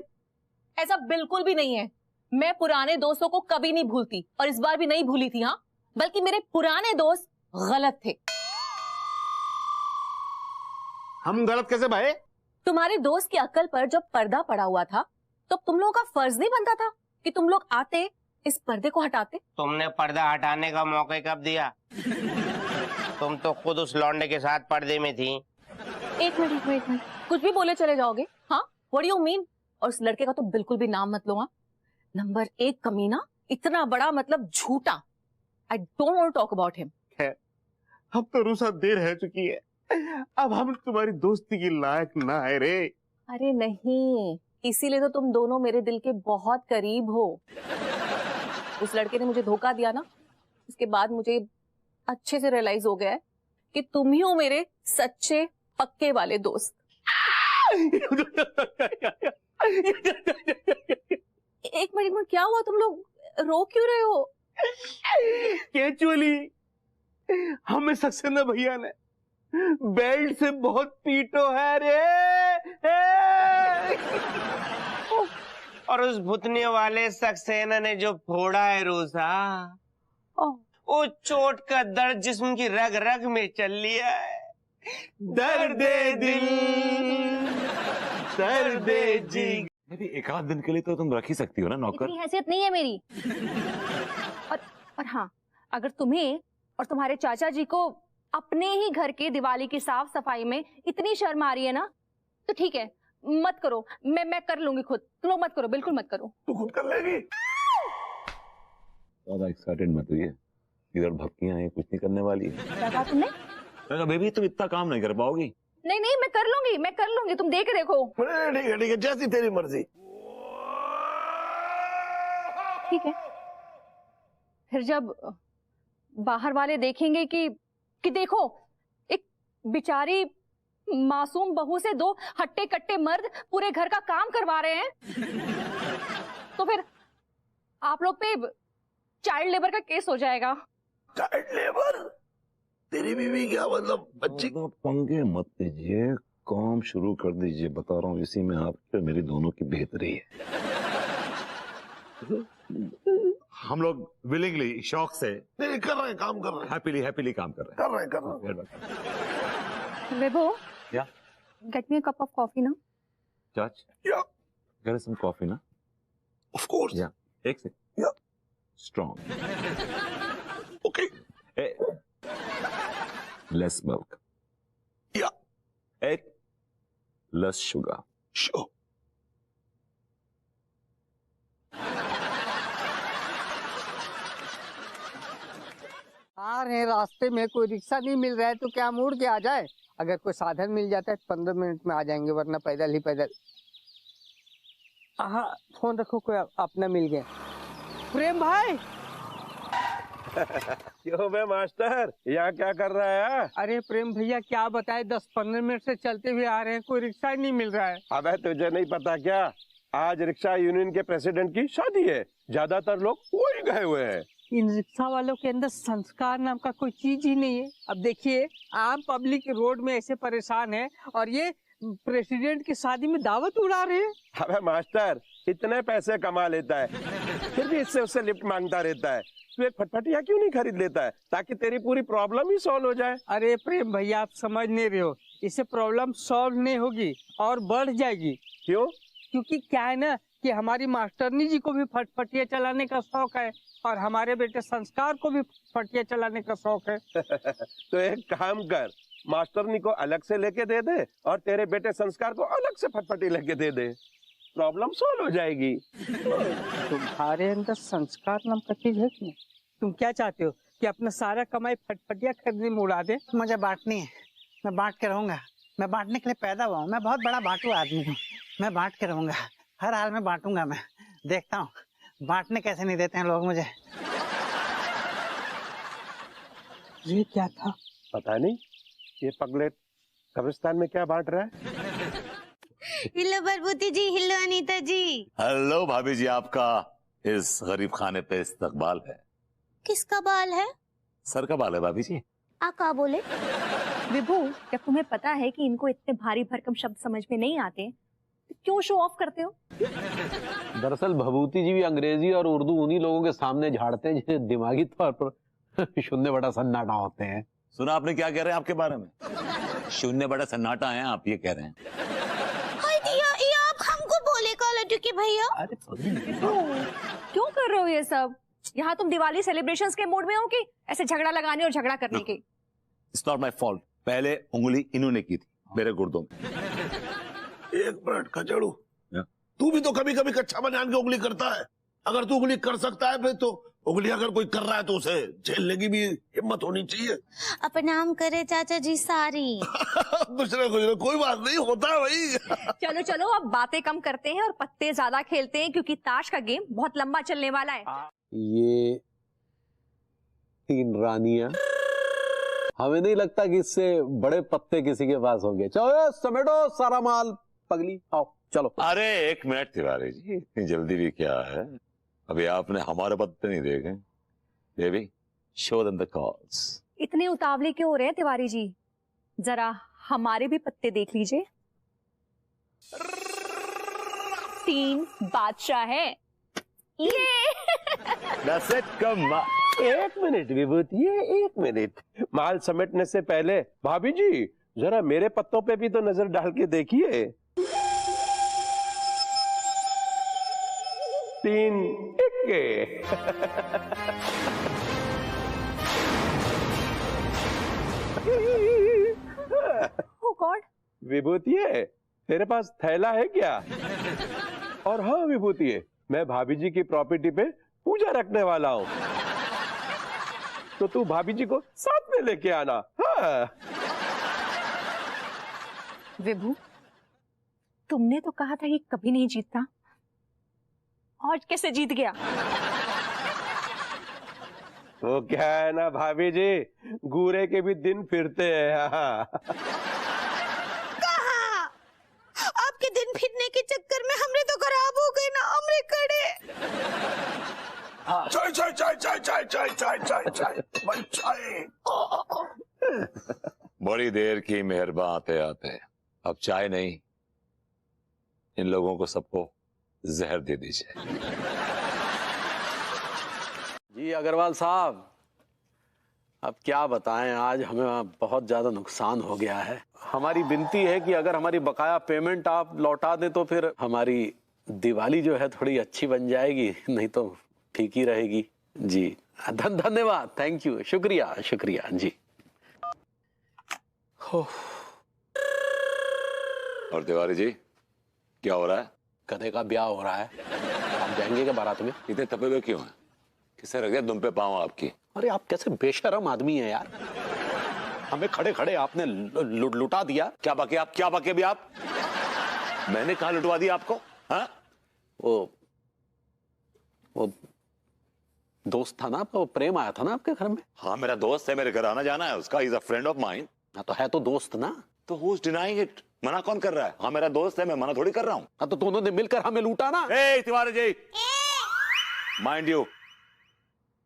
ऐसा बिल्कुल भी नहीं है। मैं पुराने दोस्तों को कभी नहीं भूलती, और इस बार भी नहीं भूली थी। हाँ, बल्कि मेरे पुराने दोस्त गलत थे। हम गलत कैसे भाई? तुम्हारे दोस्त की अक्ल पर जब पर्दा पड़ा हुआ था, तो तुम लोगों का फर्ज नहीं बनता था कि तुम लोग आते, इस पर्दे को हटाते? तुमने पर्दा हटाने का मौका कब दिया? तुम तो खुद उस लौंडे के साथ पर्दे में थी। एक मिनट, कुछ भी बोले चले जाओगे? हाँ, व्हाट डू यू मीन? और उस लड़के का तो बिल्कुल भी नाम मत लो। हाँ, नंबर 1 कमीना, इतना बड़ा मतलब झूठा। I don't want to talk about him. अब तो रूसा देर है चुकी है, अब हम तुम्हारी दोस्ती की लायक ना है रे। अरे नहीं, इसीलिए तो तुम दोनों मेरे दिल के बहुत करीब हो। उस लड़के ने मुझे धोखा दिया ना, उसके बाद मुझे अच्छे से रियलाइज हो गया है कि तुम ही हो मेरे सच्चे पक्के वाले दोस्त। एक मिनट, क्या हुआ? तुम लोग रो क्यों रहे हो? कैचुअली हमें सक्सेना भैया ने बेल्ट से बहुत पीटो है रे। और उस भुतने वाले सक्सेना ने जो फोड़ा है रूसा, वो चोट का दर्द जिस्म की रग रग में चल लिया है। दर्द दिल, दर्द जी। मेरी एक आध दिन के लिए तो तुम रख ही सकती हो ना नौकर। इतनी हैसियत नहीं है मेरी। और हाँ, अगर तुम्हें और तुम्हारे चाचा जी को अपने ही घर के दिवाली की साफ सफाई में इतनी शर्म आ रही है ना, तो ठीक है, मत करो। मैं कर लूंगी खुद। तुम लोग मत करो, बिल्कुल मत करो। तू खुद कर लेगी? ज्यादा एक्साइटेड मत हुई है, इधर भक्तियां हैं, कुछ नहीं करने वाली है। क्या कहा तुमने? बेबी तुम इतना काम नहीं कर पाओगी। नहीं नहीं, मैं कर लूंगी, तुम देख देखो। ठीक है, जैसी तेरी मर्जी। ठीक है, फिर जब बाहर वाले देखेंगे कि देखो एक बेचारी मासूम बहू से दो हट्टे कट्टे मर्द पूरे घर का काम करवा रहे हैं, तो फिर आप लोग पे चाइल्ड लेबर का केस हो जाएगा। Child labour? तेरी बीवी क्या मतलब बच्ची? पंगे मत लीजिए, काम शुरू कर दीजिए। बता रहा हूँ, इसी में आपके मेरी दोनों की बेहतरी है। हम लोग विलिंगली, शौक से नहीं कर रहे हैं, काम कर रहे हैं, हैप्पीली काम कर रहे हैं। विभू, क्या? Get me a cup of coffee ना। चाच, get us some coffee ना? Of course. Yeah. एक से। Yeah. Strong. Okay. Less milk. Yeah. एक less sugar. Sure. आ रहे हैं, रास्ते में कोई रिक्शा नहीं मिल रहा है तो क्या मुड़ के आ जाए? अगर कोई साधन मिल जाता है 15 मिनट में आ जाएंगे, वरना पैदल ही पैदल। हाँ, फोन रखो, कोई अपना मिल गया। प्रेम भाई। क्यों बे मास्टर, यहाँ क्या कर रहा है? अरे प्रेम भैया, क्या बताए, 10-15 मिनट से चलते हुए आ रहे हैं, कोई रिक्शा ही नहीं मिल रहा है। अबे तुझे नहीं पता क्या, आज रिक्शा यूनियन के प्रेसिडेंट की शादी है, ज्यादातर लोग वही गए हुए हैं। इन रिक्शा वालों के अंदर संस्कार नाम का कोई चीज ही नहीं है। अब देखिए, आम पब्लिक रोड में ऐसे परेशान है और ये प्रेसिडेंट की शादी में दावत उड़ा रहे हैं। अबे मास्टर, इतने पैसे कमा लेता है, फिर भी इससे उससे लिफ्ट मांगता रहता है। तू एक फटफटिया क्यों नहीं खरीद लेता है, ताकि तेरी पूरी प्रॉब्लम ही सॉल्व हो जाए? अरे प्रेम भैया, आप समझ नहीं रहे हो, इससे प्रॉब्लम सॉल्व नहीं होगी और बढ़ जाएगी। क्यों? क्योंकि क्या है ना कि हमारी मास्टरनी जी को भी फटफटिया चलाने का शौक है और हमारे बेटे संस्कार को भी फटफटिया चलाने का शौक है। तो एक काम कर, मास्टरनी को अलग से लेके दे दे और तेरे बेटे संस्कार को अलग से फटफटी लेके दे दे, प्रॉब्लम सॉल्व हो जाएगी। तुम्हारे अंदर संस्कार नाम का चीज है कि? तुम क्या चाहते हो कि अपना सारा कमाई फटफटिया खरीदने में उड़ा दे? मुझे बांटनी है, मैं बांट के रहूंगा। मैं बांटने के लिए पैदा हुआ हूँ, मैं बहुत बड़ा बांटू आदमी हूँ। मैं बांट के रहूंगा, हर हाल में बांटूंगा। मैं देखता हूँ बांटने कैसे नहीं देते हैं लोग मुझे। ये क्या था? पता नहीं, ये पगलेट कब्रिस्तान में क्या बांट रहा है। हेलो बरबूती जी, हेलो अनीता जी। हेलो भाभी जी, आपका इस गरीब खाने पे इस्तकबाल है। किसका बाल है? सर का बाल है भाभी जी। आ का बोले? विभू, जब तुम्हें पता है कि इनको इतने भारी भरकम शब्द समझ में नहीं आते, तो क्यों शो ऑफ करते हो? दरअसल भभूति जी भी अंग्रेजी और उर्दू उन्हीं लोगों के सामने झाड़ते हैं जिन्हें दिमागी तौर पर शून्य बड़ा सन्नाटा होते हैं। सुना आपने क्या कह रहे हैं आपके बारे में? शून्य बड़ा सन्नाटा है, आप ये कह रहे हैं। ये आप हमको बोले का लड्डू के भैया? क्यों कर रहे हो ये सब? यहाँ तुम दिवाली सेलिब्रेशंस के मूड में हो कि ऐसे झगड़ा लगाने और झगड़ा करने के? It's not my fault. पहले उंगली इन्होंने की थी मेरे गुर्दों में। एक मिनट खचड़ू, तू भी तो कभी कभी कच्चा बनियान की उंगली करता है। अगर तू उंगली कर सकता है फिर तो उंगली अगर कोई कर रहा है तो उसे झेलने की भी हिम्मत होनी चाहिए। प्रणाम करे चाचा जी सारी। कुछ ना कोई बात नहीं, होता है भाई। चलो चलो अब बातें कम करते हैं और पत्ते ज्यादा खेलते हैं, क्योंकि ताश का गेम बहुत लंबा चलने वाला है। ये 3 रानियां, हमें नहीं लगता कि इससे बड़े पत्ते किसी के पास होंगे। चलो समेटो सारा माल, पगली आओ चलो। अरे 1 मिनट तिवारी जी, इतनी जल्दी भी क्या है? अभी आपने हमारे पत्ते नहीं देखे। Baby show them the cards. इतने उतावले क्यों हो रहे हैं तिवारी जी? जरा हमारे भी पत्ते देख लीजिए। 3 बादशाह है ये। That's it, come on. 1 minute विभूति, ये 1 मिनट। माल समेटने से पहले भाभी जी जरा मेरे पत्तों पे भी तो नजर डाल के देखिए। 3 टिक्के। Oh God! विभूति तेरे पास थैला है क्या? और हाँ विभूति, मैं भाभी जी की प्रॉपर्टी पे पूजा रखने वाला हूँ, तो तू भाभी जी को साथ में लेके आना। हाँ। विभू, तुमने तो कहा था कि कभी नहीं जीतता, आज कैसे जीत गया? तो क्या है ना भाभी जी, गूरे के भी दिन फिरते हैं। हाँ। आपके दिन फिरने के चक्कर में हमरे तो खराब हो गए ना, हमरे कड़े। चाय चाय चाय चाय चाय चाय चाय चाय चाय भाई चाय। बड़ी देर की मेहरबान आते आते, अब चाय नहीं, इन लोगों को सबको जहर दे दीजिए। जी अग्रवाल साहब, अब क्या बताएं, आज हमें बहुत ज्यादा नुकसान हो गया है। हमारी विनती है कि अगर हमारी बकाया पेमेंट आप लौटा दें तो फिर हमारी दिवाली जो है थोड़ी अच्छी बन जाएगी, नहीं तो ठीक ही रहेगी। जी धन्यवाद, थैंक यू, शुक्रिया शुक्रिया जी। और तिवारी जी क्या हो रहा है? गधे का ब्याह हो रहा है। आप जाएंगे क्या बारात में? इतने थपे हुए क्यों हैं? किससे रख दिया दुम पे पाँव आपकी? अरे आप कैसे बेशरम आदमी हैं यार, हमें खड़े खड़े आपने लुटा दिया। क्या बाकी अभी आप? मैंने कहा लुटवा दिया आपको? हाँ? वो दोस्त था ना आपका, वो प्रेम आया था ना आपके घर में। हाँ मेरा दोस्त है, मेरे घर आना जाना है उसका, is a friend of mine. हाँ तो है तो दोस्त ना, तो हु इज डिनाइंग इट? मना कौन कर रहा है? हाँ मेरा दोस्त है, मैं मना थोड़ी कर रहा हूँ। हाँ तो दोनों ने मिलकर हमें लूटा ना। ए तिवारी जी, माइंड यू,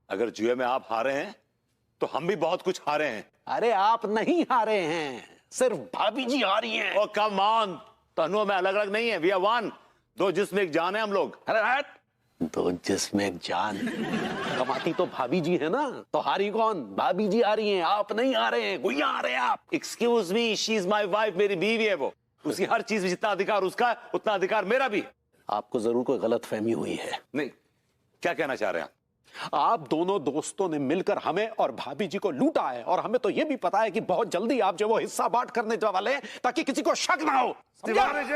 अगर जुए में आप हारे हैं तो हम भी बहुत कुछ हारे हैं। अरे आप नहीं हारे हैं, सिर्फ भाभी जी हारी हैं। ओ कम ऑन, तनु में अलग अलग नहीं है, वी आर वन। 2 जिस्म एक जान है हम लोग। अरे हट, 2 जिस्म एक जान। कमाती तो भाभी जी है ना, तो हारी कौन? भाभी जी हारी हैं, आप नहीं हारे हैं, गुइया हारे हैं आप। Excuse me, she is my wife, मेरी बीवी है वो। उसकी हर चीज में जितना अधिकार उसका है उतना अधिकार मेरा भी। आपको जरूर कोई गलत फहमी हुई है। नहीं, क्या कहना चाह रहे हैं आप दोनों दोस्तों ने मिलकर हमें और भाभी जी को लूटा है, और हमें तो यह भी पता है कि बहुत जल्दी आप जो वो हिस्सा बांट करने वाले हैं, ताकि किसी को शक ना हो। तिवारी जी!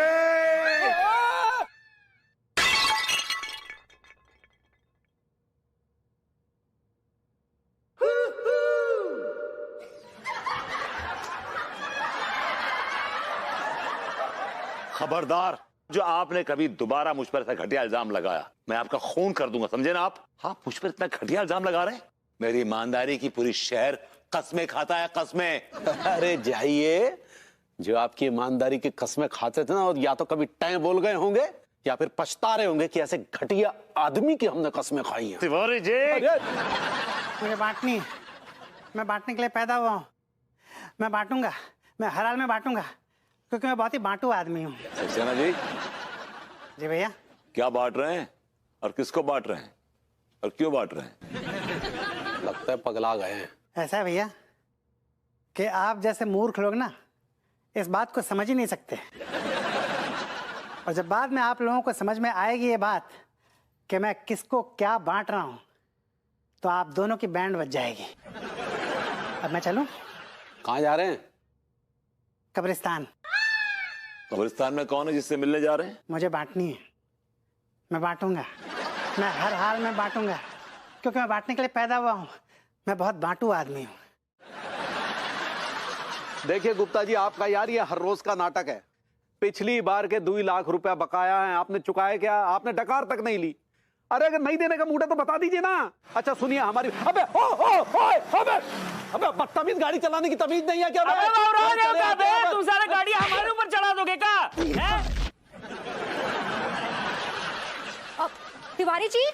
खबरदार, जो आपने कभी दोबारा मुझ पर ऐसा घटिया इल्जाम लगाया, मैं आपका खून कर दूंगा, समझे ना आप? हाँ, मुझ पर इतना घटिया इल्जाम लगा रहे हैं। मेरी ईमानदारी की पूरी शहर कस्में खाता है, कस्में। अरे जाइए, जो आपकी ईमानदारी की कस्में खाते थे ना, और या तो कभी टाइम बोल गए होंगे या फिर पछता रहे होंगे कि ऐसे घटिया आदमी की हमने कस्में खाई हैं। तिवारी जी, मुझे बांटनी, मैं बांटने के लिए पैदा हुआ हूँ। मैं बांटूंगा, मैं हर हाल में बांटूंगा, क्योंकि मैं बहुत ही बांटू आदमी हूँ। सक्सेना जी। जी भैया। क्या बांट रहे हैं और किसको बांट रहे हैं और क्यों बांट रहे हैं? लगता है पगला गए हैं। ऐसा है भैया कि आप जैसे मूर्ख लोग ना इस बात को समझ ही नहीं सकते, और जब बाद में आप लोगों को समझ में आएगी ये बात कि मैं किसको क्या बांट रहा हूँ, तो आप दोनों की बैंड बज जाएगी। अब मैं चलूं? कहाँ जा रहे हैं? कब्रिस्तान। कब्रिस्तान में कौन है जिससे मिलने जा रहे हैं? मुझे बांटनी है, मैं बांटूंगा, मैं हर हाल में बांटूंगा, क्योंकि मैं बांटने के लिए पैदा हुआ हूँ। मैं बहुत बांटू आदमी हूँ। देखिए गुप्ता जी, आपका यार ये हर रोज का नाटक है। पिछली बार के 2 लाख रुपया बकाया है, आपने चुकाए क्या? आपने डकार तक नहीं ली। अरे अगर नहीं देने का मूड है तो बता दीजिए ना। अच्छा सुनिए हमारी, अबे ओ ओ ओए अबे अबे बदतमीज, गाड़ी चलाने की तमीज नहीं है क्या? तुम सारे गाड़ी हमारे ऊपर चढ़ा दोगे क्या? तिवारी जी,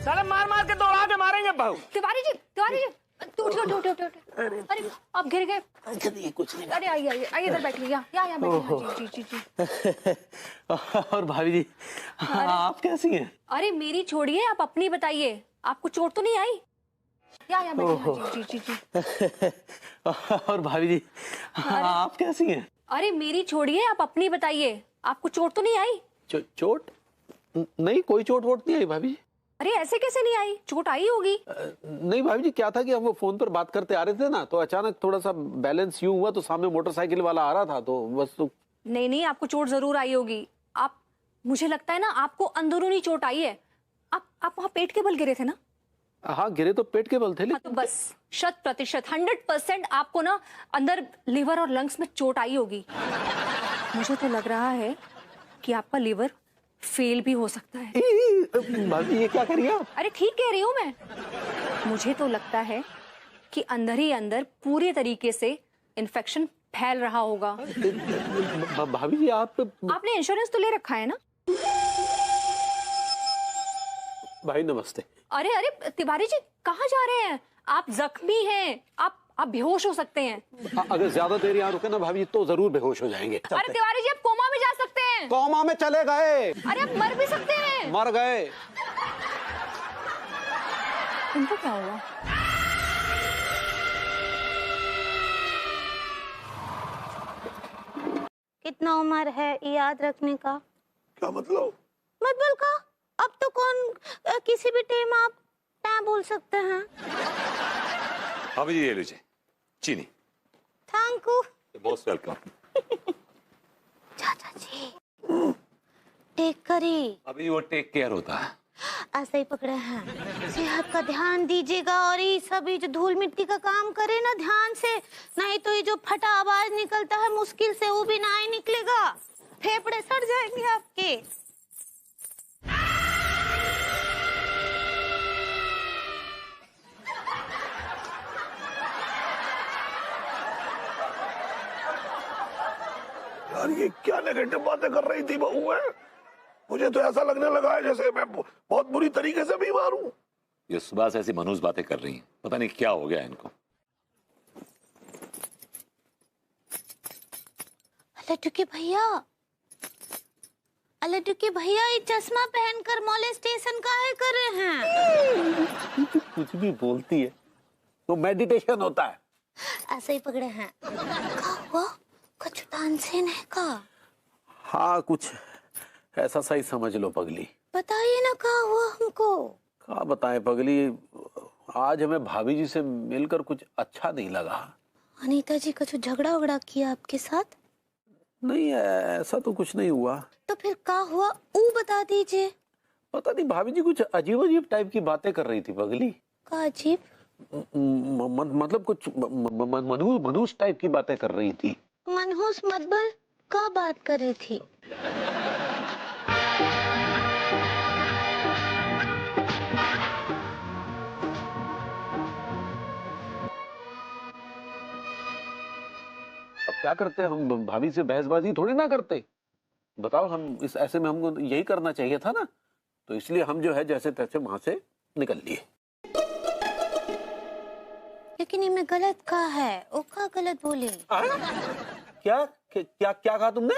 साले मार मार के दौड़ा के मारेंगे बहू। तिवारी जी, अरे आप गिर गए। कुछ नहीं। अरे आइए इधर बैठिए, यहाँ बैठिए। जी। और भाभी जी आप कैसी हैं? अरे मेरी छोड़िए, आप अपनी बताइए, आपको चोट तो नहीं आई? यहाँ बैठिए। जी। और भाभी जी आप कैसी हैं? अरे मेरी छोड़िए, आप अपनी बताइए, आपको चोट तो नहीं आई? चोट नहीं, कोई चोट वोट नहीं आई भाभी जी। अरे ऐसे कैसे नहीं आई? चोट आई होगी। नहीं भाभी जी, क्या था कि हम वो फोन पर बात करते आ रहे थे ना, तो अचानक थोड़ा सा बैलेंस यूं हुआ तो सामने मोटरसाइकिल वाला आ रहा था, तो बस तो। नहीं, आपको चोट जरूर आई होगी। आप, मुझे लगता है ना आपको अंदरूनी चोट आई है। आप वहाँ पेट के बल गिरे थे ना? हाँ गिरे तो पेट के बल थे। हाँ, तो बस 100% 100% आपको ना अंदर लिवर और लंग्स में चोट आई होगी। मुझे तो लग रहा है कि आपका लिवर फेल भी हो सकता है। भाभी ये क्या करिए आप? अरे ठीक कह रही हूँ मैं। मुझे तो लगता है कि अंदर ही अंदर पूरे तरीके से इन्फेक्शन फैल रहा होगा। भाभी जी आपने इंश्योरेंस तो ले रखा है ना? भाई नमस्ते। अरे तिवारी जी, कहाँ जा रहे हैं? आप जख्मी हैं, आप बेहोश हो सकते हैं। अगर ज्यादा देर यहाँ रुके ना भाभी तो जरूर बेहोश हो जाएंगे। अरे तिवारी जी, आप कोमा में जा सकते हैं। कोमा में चले गए? अरे आप मर भी सकते हैं। मर गए। इनको क्या हुआ? कितना उम्र है याद रखने का? क्या मतलब? मतलब का अब तो कौन किसी भी टाइम आप क्या बोल सकते हैं। भाभी जी ये लीजिए चीनी। Thank you. Most welcome. चाचा जी टेक करी। अभी वो टेक केयर होता है। ऐसे ही पकड़े हैं। सेहत का ध्यान दीजिएगा और ये सभी जो धूल मिट्टी का काम करे ना ध्यान से, नहीं तो ये जो फटा आवाज निकलता है मुश्किल से वो भी ना ही निकलेगा। फेफड़े सड़ जाएंगे आपके। यार ये क्या नेगेटिव बातें कर रही थी बहू है? मुझे तो ऐसा लगने लगा है जैसे मैं बहुत बुरी तरीके से बीमार हूँ। ये सुबह से ऐसी मनहूस बातें कर रही हैं, पता नहीं क्या हो गया इनको। लड्डू भैया ये चश्मा पहनकर मोलेस्टेशन काहे कर रहे हैं? कुछ भी बोलती है तो मेडिटेशन होता है। ऐसे ही पकड़े हैं। कुछ तानसेन है का? हाँ कुछ ऐसा सही समझ लो पगली। बताइए ना क्या हुआ हमको। क्या बताएं पगली, आज हमें भाभी जी से मिलकर कुछ अच्छा नहीं लगा। अनीता जी कुछ झगड़ा उगड़ा किया आपके साथ? नहीं ऐसा तो कुछ नहीं हुआ। तो फिर क्या हुआ वो बता दीजिए। पता नहीं भाभी जी कुछ अजीब अजीब टाइप की बातें कर रही थी पगली। क्या अजीब? मतलब कुछ मनहूस टाइप की बातें कर रही थी। मनहूस मतलब क्या बात कर रही थी? अब क्या करते, हम भाभी से बहसबाजी थोड़ी ना करते। बताओ, हम इस ऐसे में हमको यही करना चाहिए था ना, तो इसलिए हम जो है जैसे तैसे वहां से निकल लिए। लेकिन इनमें गलत क्या है? वो क्या गलत बोले? क्या क्या क्या कहा तुमने?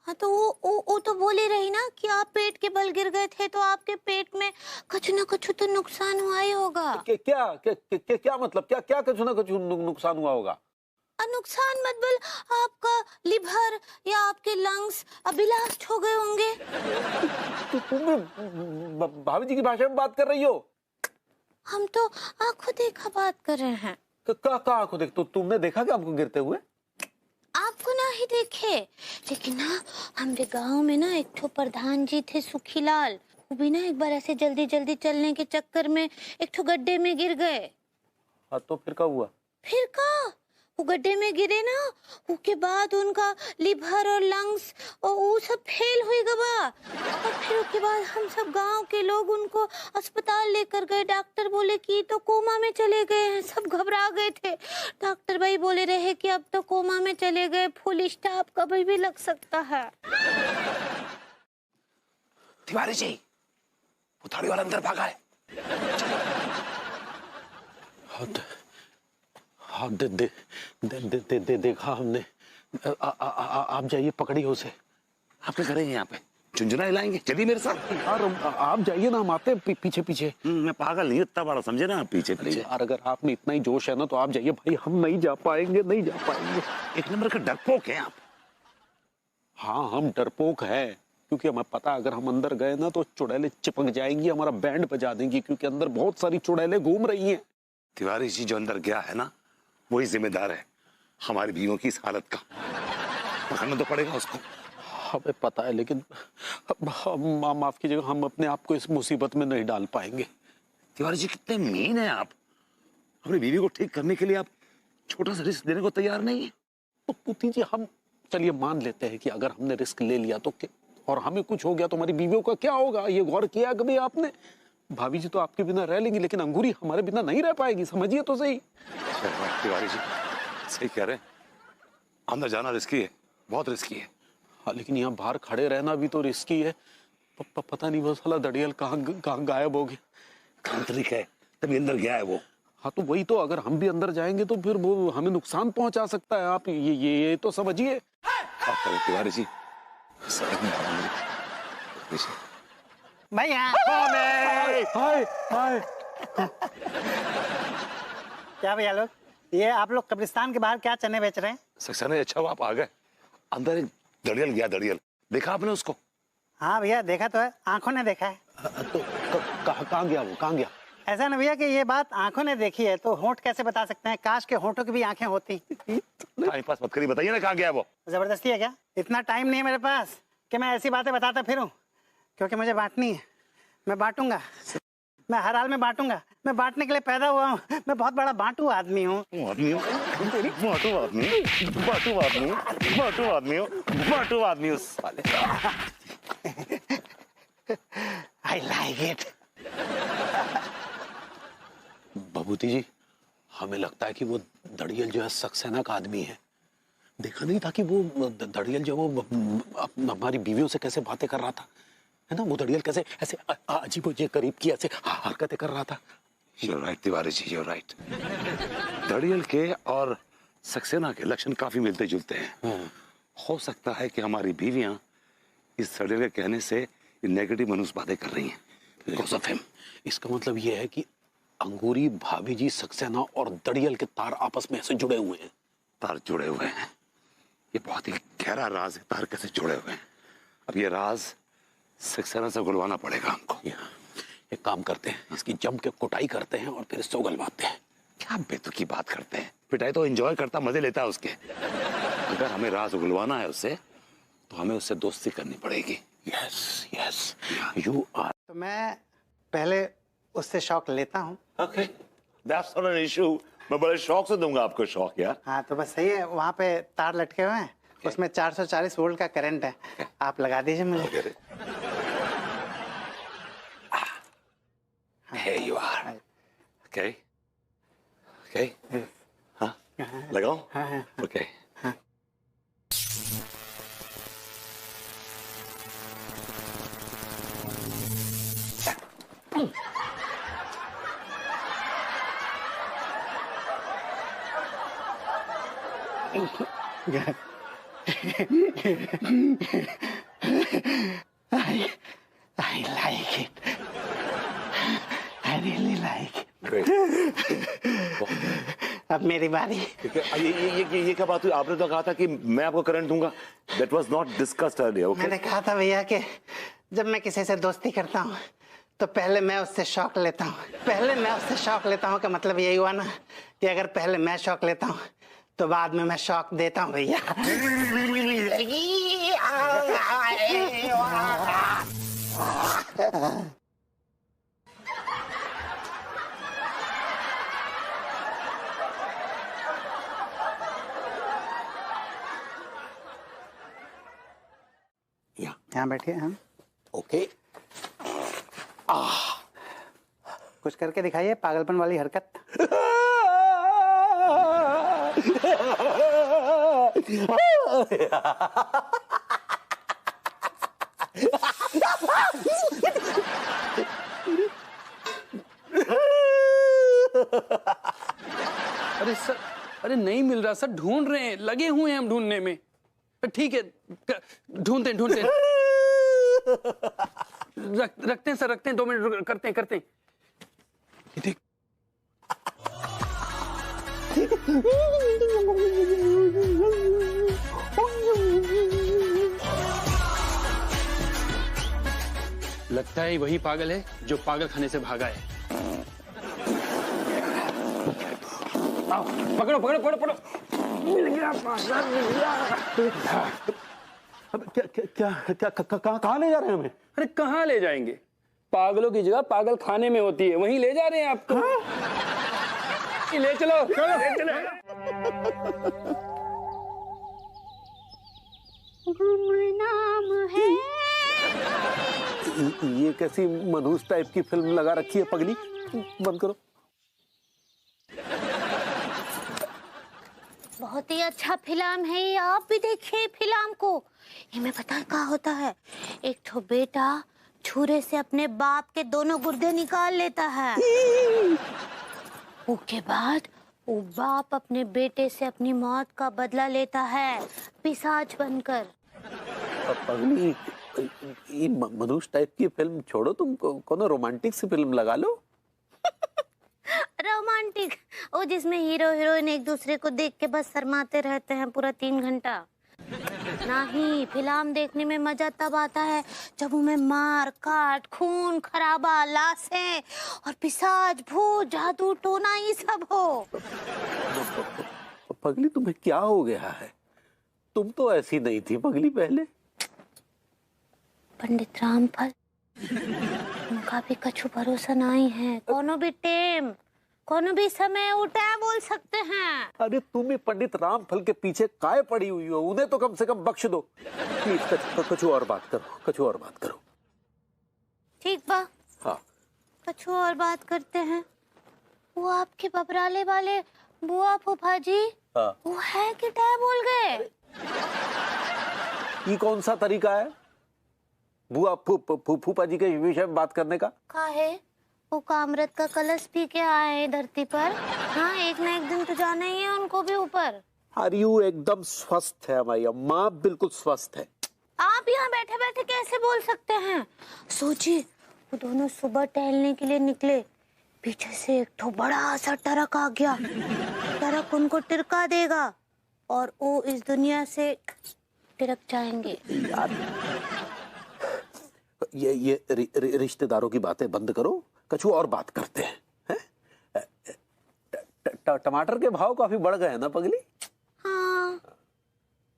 हाँ तो वो तो बोली रही ना कि आप पेट के बल गिर गए थे तो आपके पेट में कुछ न कुछ तो नुकसान हुआ ही होगा। क्या मतलब क्या कुछ न कुछ नुकसान हुआ होगा? नुकसान मतलब आपका लिवर या आपके लंग्स ब्लास्ट हो गए होंगे। तो तुम भाभी जी की भाषा में बात कर रही हो? हम तो आंखों देखा बात कर रहे हैं। क्या आंखों देख? तो तुमने देखा क्या हमको गिरते हुए? आपको ना ही देखे, लेकिन ना हमारे गांव में ना एक ठो प्रधान जी थे सुखीलाल, वो भी ना एक बार ऐसे जल्दी जल्दी चलने के चक्कर में एक ठो गड्ढे में गिर गए। हाँ तो फिर क्या हुआ? फिर का वो गड्ढे में गिरे ना, उसके बाद उनका लिवर और लंग्स और वो सब फेल हुई गवा। और फिर उसके बाद हम सब गांव के लोग उनको अस्पताल लेकर गए। डॉक्टर बोले कि तो कोमा में चले गए हैं। सब घबरा गए थे। डॉक्टर भाई बोले रहे कि अब तो कोमा में चले गए, फुल स्टॉप कभी भी लग सकता है। तिवारी जी, वो थाली वाला अंदर भागा है। हाँ देखा हमने। आप जाइए, पकड़िए उसे। आप क्या करेंगे यहाँ पे? झुंझुना हिलाएंगे? चलिए मेरे साथ। यार आप जाइए ना, हम आते हैं पीछे पीछे। मैं पागल नहीं, इतना बड़ा समझे ना आप? पीछे पीछे। यार अगर आप में इतना ही जोश है ना तो आप जाइए भाई, हम नहीं जा पाएंगे, नहीं जा पाएंगे। एक नंबर का डरपोक है आप। हाँ हम डरपोक है, क्योंकि हमें पता अगर हम अंदर गए ना तो चुड़ैलें चिपक जाएंगी, हमारा बैंड बजा देंगी, क्योंकि अंदर बहुत सारी चुड़ैलें घूम रही हैं। तिवारी जी, जो अंदर गया है ना, वही जिम्मेदार है हमारी बीवियों की इस हालत का। पकड़ना तो पड़ेगा उसको। हमें पता है, लेकिन माफ कीजिएगा, हम अपने आप को इस मुसीबत में नहीं डाल पाएंगे। तिवारी जी, कितने मीन हैं आप। अपनी बीवी को ठीक करने के लिए आप छोटा सा रिस्क देने को तैयार नहीं है। तो पुती जी, हम चलिए मान लेते हैं कि अगर हमने रिस्क ले लिया तो और हमें कुछ हो गया तो हमारी बीवियों का क्या होगा? ये गौर किया कभी आपने? भाभी जी तो आपके बिना रह लेंगी, लेकिन अंगूरी हमारे बिना नहीं रह पाएगी, समझिए तो सही। तिवारी जी सही कह रहे हैं, अंदर जाना रिस्की है, बहुत रिस्की है। हाँ, लेकिन यहाँ बाहर खड़े रहना भी तो रिस्की है। पता नहीं वो साला दड़ियल कहाँ गायब हो गया। तांत्रिक है, तभी अंदर गया है वो। हाँ तो वही तो, अगर हम भी अंदर जाएंगे तो फिर वो हमें नुकसान पहुंचा सकता है। आप ये तो समझिए। तिवारी जी भैया क्या भैया लोग, ये आप लोग कब्रिस्तान के बाहर क्या चने बेच रहे हैं? सक्सेना, अच्छा हुआ आप आ गए। अंदर एक दड़ियल गया, दड़ियल देखा आपने उसको? हाँ भैया देखा तो है, आंखों ने देखा है। तो कहाँ गया वो, कहाँ गया? ऐसा ना भैया कि ये बात आंखों ने देखी है तो होंठ कैसे बता सकते हैं? काश के होंठों की भी आंखें होती। टाइम पास मत करिए, बताइए ना कहाँ गया वो। जबरदस्ती है क्या? इतना टाइम नहीं है मेरे पास कि मैं ऐसी बातें बताता फिरूं, क्योंकि मुझे बांटनी है। मैं बांटूंगा, मैं हर हाल में बांटूंगा। मैं बांटने के लिए पैदा हुआ हूँ। मैं बहुत बड़ा बांटू आदमी हूँ। I like it. बबूती जी, हमें लगता है कि वो दड़ियल जो है सक्सेना का आदमी है। देखा नहीं था कि वो दड़ियल जो वो हमारी बीवियों से कैसे बातें कर रहा था, है ना? वो दड़ियल कैसे ऐसे अजीब करीब की ऐसे हरकतें कर रहा था। You're right, Tiwari ji, you're right। दड़ियल के और सक्सेना के लक्षण काफी मिलते जुलते हैं। हो सकता है कि हमारी बीवियां इस दड़ियल के कहने से नेगेटिव मनुष्य बातें कर रही हैं। Because of him। इसका मतलब ये है कि अंगूरी, भाभी जी, सक्सेना और दड़ियल के तार आपस में ऐसे जुड़े हुए हैं। तार जुड़े हुए हैं, ये बहुत ही गहरा राज है। तार कैसे जुड़े हुए हैं, अब ये राज सक्सेना से उगलवाना पड़ेगा हमको। एक काम करते हैं, इसकी जम के कुटाई करते हैं और फिर इससे उगलवाते हैं। क्या बेतुकी बात करते हैं? पिटाई तो एंजॉय करता, मजे लेता है उसके। अगर हमें राज उगलवाना है उससे, तो हमें उससे दोस्ती करनी पड़ेगी। Yes yes, you are. तो मैं पहले उससे शौक लेता हूँ। Okay, that's not an issue. मैं बड़े शौक से दूंगा आपको शौक यार। हाँ तो बस सही है, वहाँ पे तार लटके हुए हैं, उसमें 440 वोल्ट का करंट है। आप लगा दीजिए मुझे। Here you are। Okay, okay, हाँ लगाओ। Okay। I like it। I really like it। Great। अब मेरी बारी। ये क्या बात हुई? आपने तो कहा था कि मैं आपको करंट दूंगा। That was not discussed earlier। Okay? मैंने कहा था भैया कि जब मैं किसी से दोस्ती करता हूँ तो पहले मैं उससे शौक लेता हूँ। पहले मैं उससे शौक लेता हूँ का मतलब यही हुआ ना कि अगर पहले मैं शौक लेता हूँ तो बाद में मैं शौक देता हूँ भैया। यहाँ बैठिए हम। ओके। कुछ करके दिखाइए पागलपन वाली हरकत। अरे सर, अरे नहीं मिल रहा सर, ढूंढ रहे हैं, लगे हुए हैं हम ढूंढने में। ठीक है, ढूंढते हैं। रखते हैं सर, रखते हैं, 2 मिनट करते हैं। देख, लगता है वही पागल है जो पागल खाने से भागा है। आओ, पकड़ो। मिल गया पागल, मिल गया। क्या कहाँ ले जा रहे हैं हमें? अरे कहाँ ले जाएंगे? पागलों की जगह पागल खाने में होती है, वहीं ले जा रहे हैं आपको। ले चलो। गुमनाम है। ये कैसी मनहूस टाइप की फिल्म लगा रखी है पगली? बंद करो। बहुत ही अच्छा फिल्म है ये, आप भी देखिए फिल्म को। ये मैं पता क्या होता है, एक तो बेटा छुरे से अपने बाप के दोनों गुर्दे निकाल लेता है। उसके बाद वो बाप अपने बेटे से अपनी मौत का बदला लेता है पिशाच बनकर। पगली, ये मनहूस टाइप की फिल्म छोड़ो, तुम कोनो रोमांटिक सी फिल्म लगा लो। रोमांटिक? वो जिसमें हीरो हीरोइन एक दूसरे को देख के बस शर्माते रहते हैं पूरा 3 घंटा। नहीं, फिल्म देखने में मजा तब आता है जब उनमें मार काट, खून खराबा, लाशें और पिशाच, भूत, जादू टोना ये सब हो। पगली, तुम्हें क्या हो गया है? तुम तो ऐसी नहीं थी पगली पहले। पंडित रामफल, उनका भी कछु भरोसा नहीं है। कोनो भी टाइम, कोनो भी समय उठा बोल सकते हैं। अरे तुम ही पंडित रामफल के पीछे काय पड़ी हुई हो? उन्हें तो कम से कम बख्श दो प्लीज। कछु और बात करो। ठीक बा, हाँ, कछु और बात करते हैं। वो आपके बबराले वाले बुआ फूफा जी, हाँ, वो है कि क्या बोल गए? ये कौन सा तरीका है बुआ फूफा जी के विषय में बात करने का? काहे? वो कामृत का कलश पी के आए हैं धरती पर। हाँ, एक ना एक दिन तो जाना ही है उनको भी ऊपर। आर्यू एकदम स्वस्थ है हमारी अम्मा, बिल्कुल स्वस्थ है। आप यहाँ बैठे बैठे कैसे बोल सकते हैं? सोचिए, वो दोनों सुबह टहलने के लिए निकले, पीछे से एक तो बड़ा सा ट्रक आ गया। ट्रक उनको टिरका देगा और वो इस दुनिया से टिरक जाएंगे। ये रिश्तेदारों की बातें बंद करो, कछु और बात करते हैं। टमाटर के भाव काफी बढ़ गए हैं ना पगली? हाँ,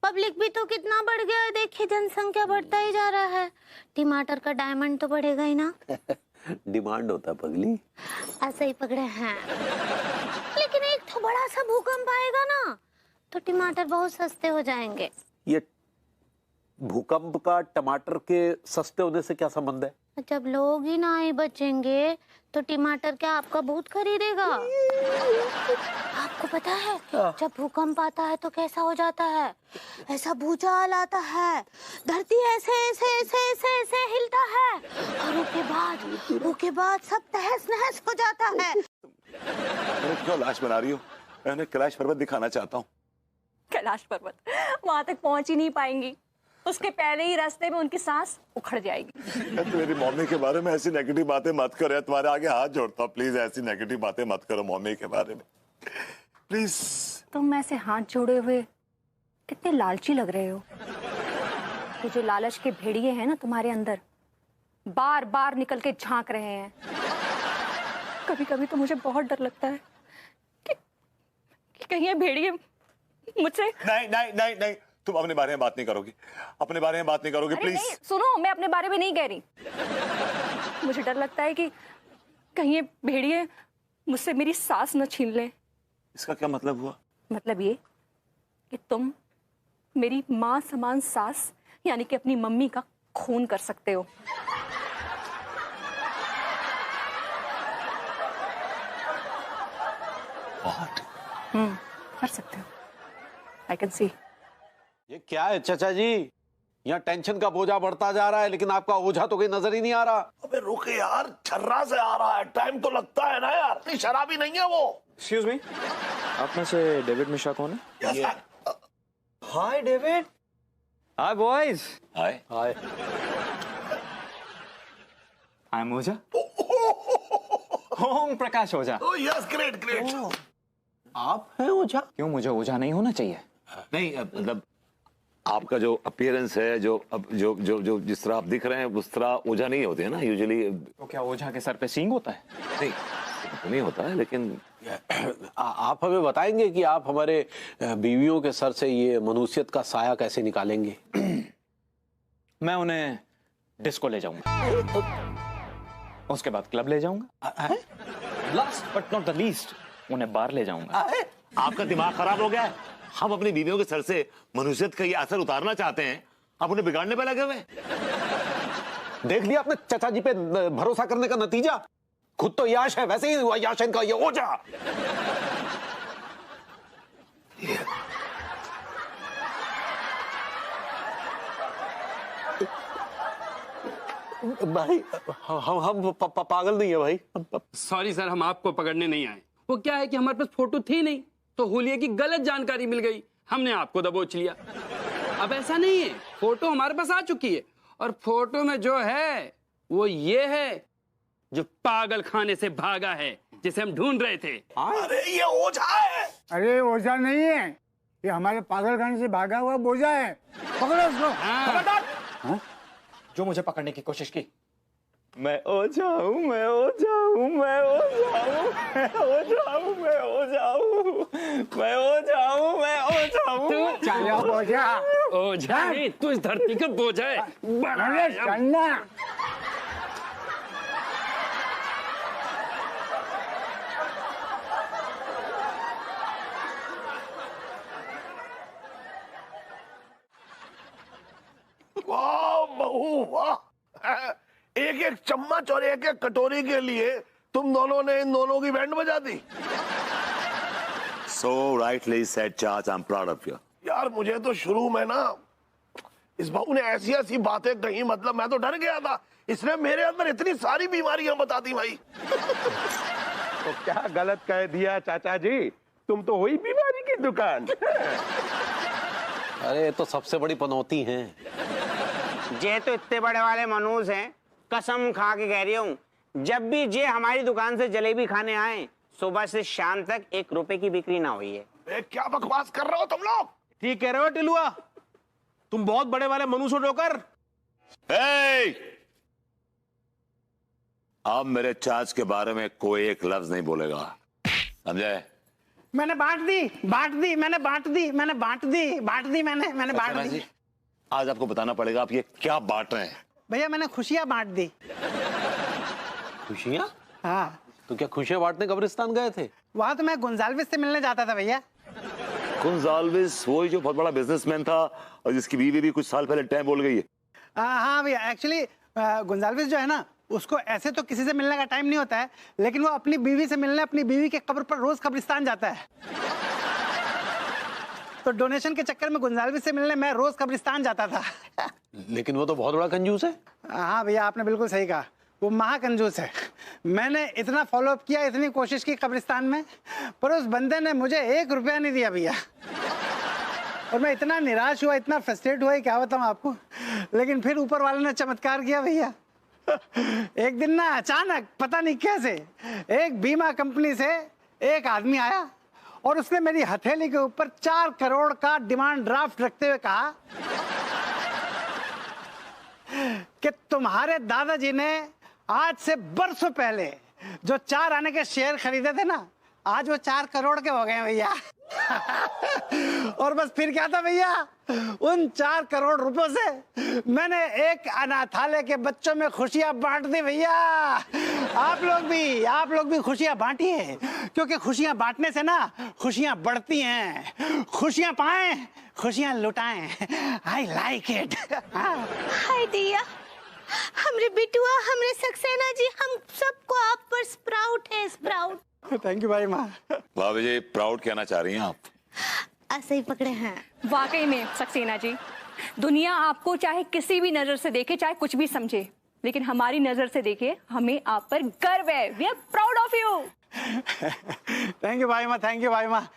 पब्लिक भी तो कितना बढ़ गया है, देखिए जनसंख्या बढ़ता ही जा रहा है। टमाटर का डायमंड तो बढ़ेगा ही ना। डिमांड होता पगली। ऐसा ही पकड़े हैं। लेकिन एक तो बड़ा सा भूकंप आएगा ना, तो टमाटर बहुत सस्ते हो जाएंगे। ये भूकंप का टमाटर के सस्ते होने से क्या संबंध है? जब लोग ही ना ही बचेंगे तो टमाटर क्या आपका भूत खरीदेगा? आपको पता है जब भूकंप आता है तो कैसा हो जाता है? ऐसा भूचाल आता है, धरती ऐसे ऐसे ऐसे ऐसे ऐसे हिलता है और उसके बाद सब तहस नहस हो जाता है। क्यों लाश बना रही हो? मैं कैलाश पर्वत दिखाना चाहता हूँ। कैलाश पर्वत वहां तक पहुंच ही नहीं पाएंगी, उसके पहले ही रास्ते में उनकी सांस उखड़ जाएगी। तो मेरी मम्मी के बारे में ऐसी नेगेटिव बातें मत करो यार, तुम्हारे आगे हाथ जोड़ता हूँ, प्लीज ऐसी नेगेटिव बातें मत करो मम्मी के बारे में, प्लीज। तुम ऐसे हाथ जोड़े हुए कितने लालची लग रहे हो। ये जो लालच के भेड़िए हैं ना तुम्हारे अंदर, बार बार निकल के झांक रहे हैं। कभी कभी तो मुझे बहुत डर लगता है कि कहीं ये भेड़िए मुझसे। नहीं, तुम अपने बारे में बात नहीं करोगी, अपने बारे में बात नहीं करोगी, प्लीज। सुनो, मैं अपने बारे में नहीं कह रही। मुझे डर लगता है कि कहीं ये भेड़िए मुझसे मेरी सांस न छीन ले। इसका क्या मतलब हुआ? मतलब ये कि तुम मेरी माँ समान सास यानी कि अपनी मम्मी का खून कर सकते हो। कर सकते हो। I can see. ये क्या है चाचा जी, यहाँ टेंशन का बोझा बढ़ता जा रहा है लेकिन आपका ओझा तो कहीं नजर ही नहीं आ रहा। अबे रुक यार, छर्रा से आ रहा है, टाइम तो लगता है ना यार, इतनी शराबी नहीं है वो। एक्सक्यूज मी, आप में से डेविड मिश्रा कौन है? Hi David. Hi boys. Hi hi. I am Ojha, Om Prakash Ojha. Oh yes, great great. आप हैं ओझा? क्यों, मुझे ओझा नहीं होना चाहिए? नहीं, मतलब आपका जो अपीयरेंस है, जो अब जो जिस तरह आप दिख रहे हैं उस तरह ओझा नहीं होते हैं ना यूजुअली। तो क्या ओझा के सर पे सींग होता है? नहीं, तो नहीं होता है, लेकिन आप हमें बताएंगे कि आप हमारे बीवियों के सर से ये मनुष्यत का साया कैसे निकालेंगे? मैं उन्हें डिस्को ले जाऊंगा, उसके बाद क्लब ले जाऊंगा, last but not the least उन्हें बार ले जाऊंगा। आपका दिमाग खराब हो गया है? हम अपनी बीवियों के सर से मनुष्यत का ये असर उतारना चाहते हैं, आप उन्हें बिगाड़ने पे लगे हुए। देख लिया आपने चाचा जी पे भरोसा करने का नतीजा? खुद तो याश है, वैसे ही हुआ याश इनका ये ओझा। भाई हम पागल नहीं है भाई। सॉरी सर, हम आपको पकड़ने नहीं आए। वो क्या है कि हमारे पास फोटो थी नहीं, तो हुलिये की गलत जानकारी मिल गई, हमने आपको दबोच लिया। अब ऐसा नहीं है, फोटो हमारे पास आ चुकी है और फोटो में जो है वो ये है जो पागल खाने से भागा है, जिसे हम ढूंढ रहे थे। अरे ये ओझा है। अरे ओझा नहीं है, ये हमारे पागलखाने से भागा हुआ बोझा है। पकड़ो उसको। हाँ? जो मुझे पकड़ने की कोशिश की, मैं ओझा हूँ, मैं ओझा हूँ, मैं ओझा हूँ, मैं ओझा हूँ, मैं ओझा हूँ, मैं ओझा हूँ, मैं ओझा हूँ। चलो बोझा। ओझा नहीं, तू इस धरती का बोझा है। अरे चलना। वाह बहू वाह, एक एक चम्मच और एक एक कटोरी के लिए तुम दोनों ने इन दोनों की बैंड बजा दी। So rightly said, Charles. I'm proud of you. यार मुझे तो शुरू में ना इस बहू ने ऐसी ऐसी बातें कही, मतलब मैं तो डर गया था। इसने मेरे अंदर इतनी सारी बीमारियां बता दी भाई। तो क्या गलत कह दिया चाचा जी, तुम तो हुई बीमारी की दुकान। अरे तो सबसे बड़ी पनौती है। जे तो इतने बड़े वाले मनुष्य हैं, कसम खा के कह रही हूँ, जब भी जे हमारी दुकान से जलेबी खाने आए, सुबह से शाम तक 1 रुपए की बिक्री ना हुई है। क्या बकवास कर रहे हो तुम लोग? ठीक कह रहे हो टिलुआ, तुम बहुत बड़े वाले मनुष्य हो जोकर। अब मेरे चार्ज के बारे में कोई एक लफ्ज नहीं बोलेगा, समझे? मैंने बांट दी, मैंने बांट दी। आज आपको बताना पड़ेगा आप ये क्या बांट रहे हैं। भैया मैंने खुशियां बांट दी। खुशियां? हाँ। तो क्या खुशियां बांटने कब्रिस्तान गए थे? वहां तो मैं गुंजाल्विस से मिलने जाता था भैया। गुंजाल्विस, वही जो बहुत बड़ा बिजनेसमैन था और जिसकी बीवी भी कुछ साल पहले टाइम बोल गई है। हाँ भैया, एक्चुअली गुंजाल्विस जो है ना, उसको ऐसे तो किसी से मिलने का टाइम नहीं होता है, लेकिन वो अपनी बीवी से मिलने अपनी बीवी के कब्र पर रोज कब्रिस्तान जाता है। तो डोनेशन के चक्कर में गुंजाल्विस से मिलने मैं रोज कब्रिस्तान जाता था। लेकिन वो तो बहुत बड़ा कंजूस है। हाँ भैया, आपने बिल्कुल सही कहा, वो महाकंजूस है। मैंने इतना फॉलोअप किया, इतनी कोशिश की कब्रिस्तान में, पर उस बंदे ने मुझे 1 रुपया नहीं दिया भैया। और मैं इतना निराश हुआ, इतना फ्रस्ट्रेट हुआ, क्या बताऊं आपको। लेकिन फिर ऊपर वाले ने चमत्कार किया भैया। एक दिन ना अचानक पता नहीं कैसे एक बीमा कंपनी से एक आदमी आया और उसने मेरी हथेली के ऊपर 4 करोड़ का डिमांड ड्राफ्ट रखते हुए कहा कि तुम्हारे दादाजी ने आज से बरसों पहले जो 4 आने के शेयर खरीदे थे ना, आज वो 4 करोड़ के हो गए भैया। और बस फिर क्या था भैया, उन 4 करोड़ रुपयों से मैंने एक अनाथालय के बच्चों में खुशियां बांट दी भैया। आप लोग भी खुशियां बांटिए, क्योंकि खुशियां बांटने से ना खुशियां बढ़ती हैं। खुशियां पाएं, खुशियां लुटाएं। I like it. हाय दिया, हमरे बिटुआ, हमरे सक्सेना जी, हम सबको आप पर स्प्राउट है, स्प्राउट। थैंक यू भाई माँ। भाभी जी प्राउड कहना चाह रही हैं आप? ऐसे ही पकड़े हैं। वाकई में सक्सेना जी, दुनिया आपको चाहे किसी भी नजर से देखे, चाहे कुछ भी समझे, लेकिन हमारी नजर से देखे, हमें आप पर गर्व है। We are proud of you. Thank you भाई माँ, थैंक यू भाई माँ।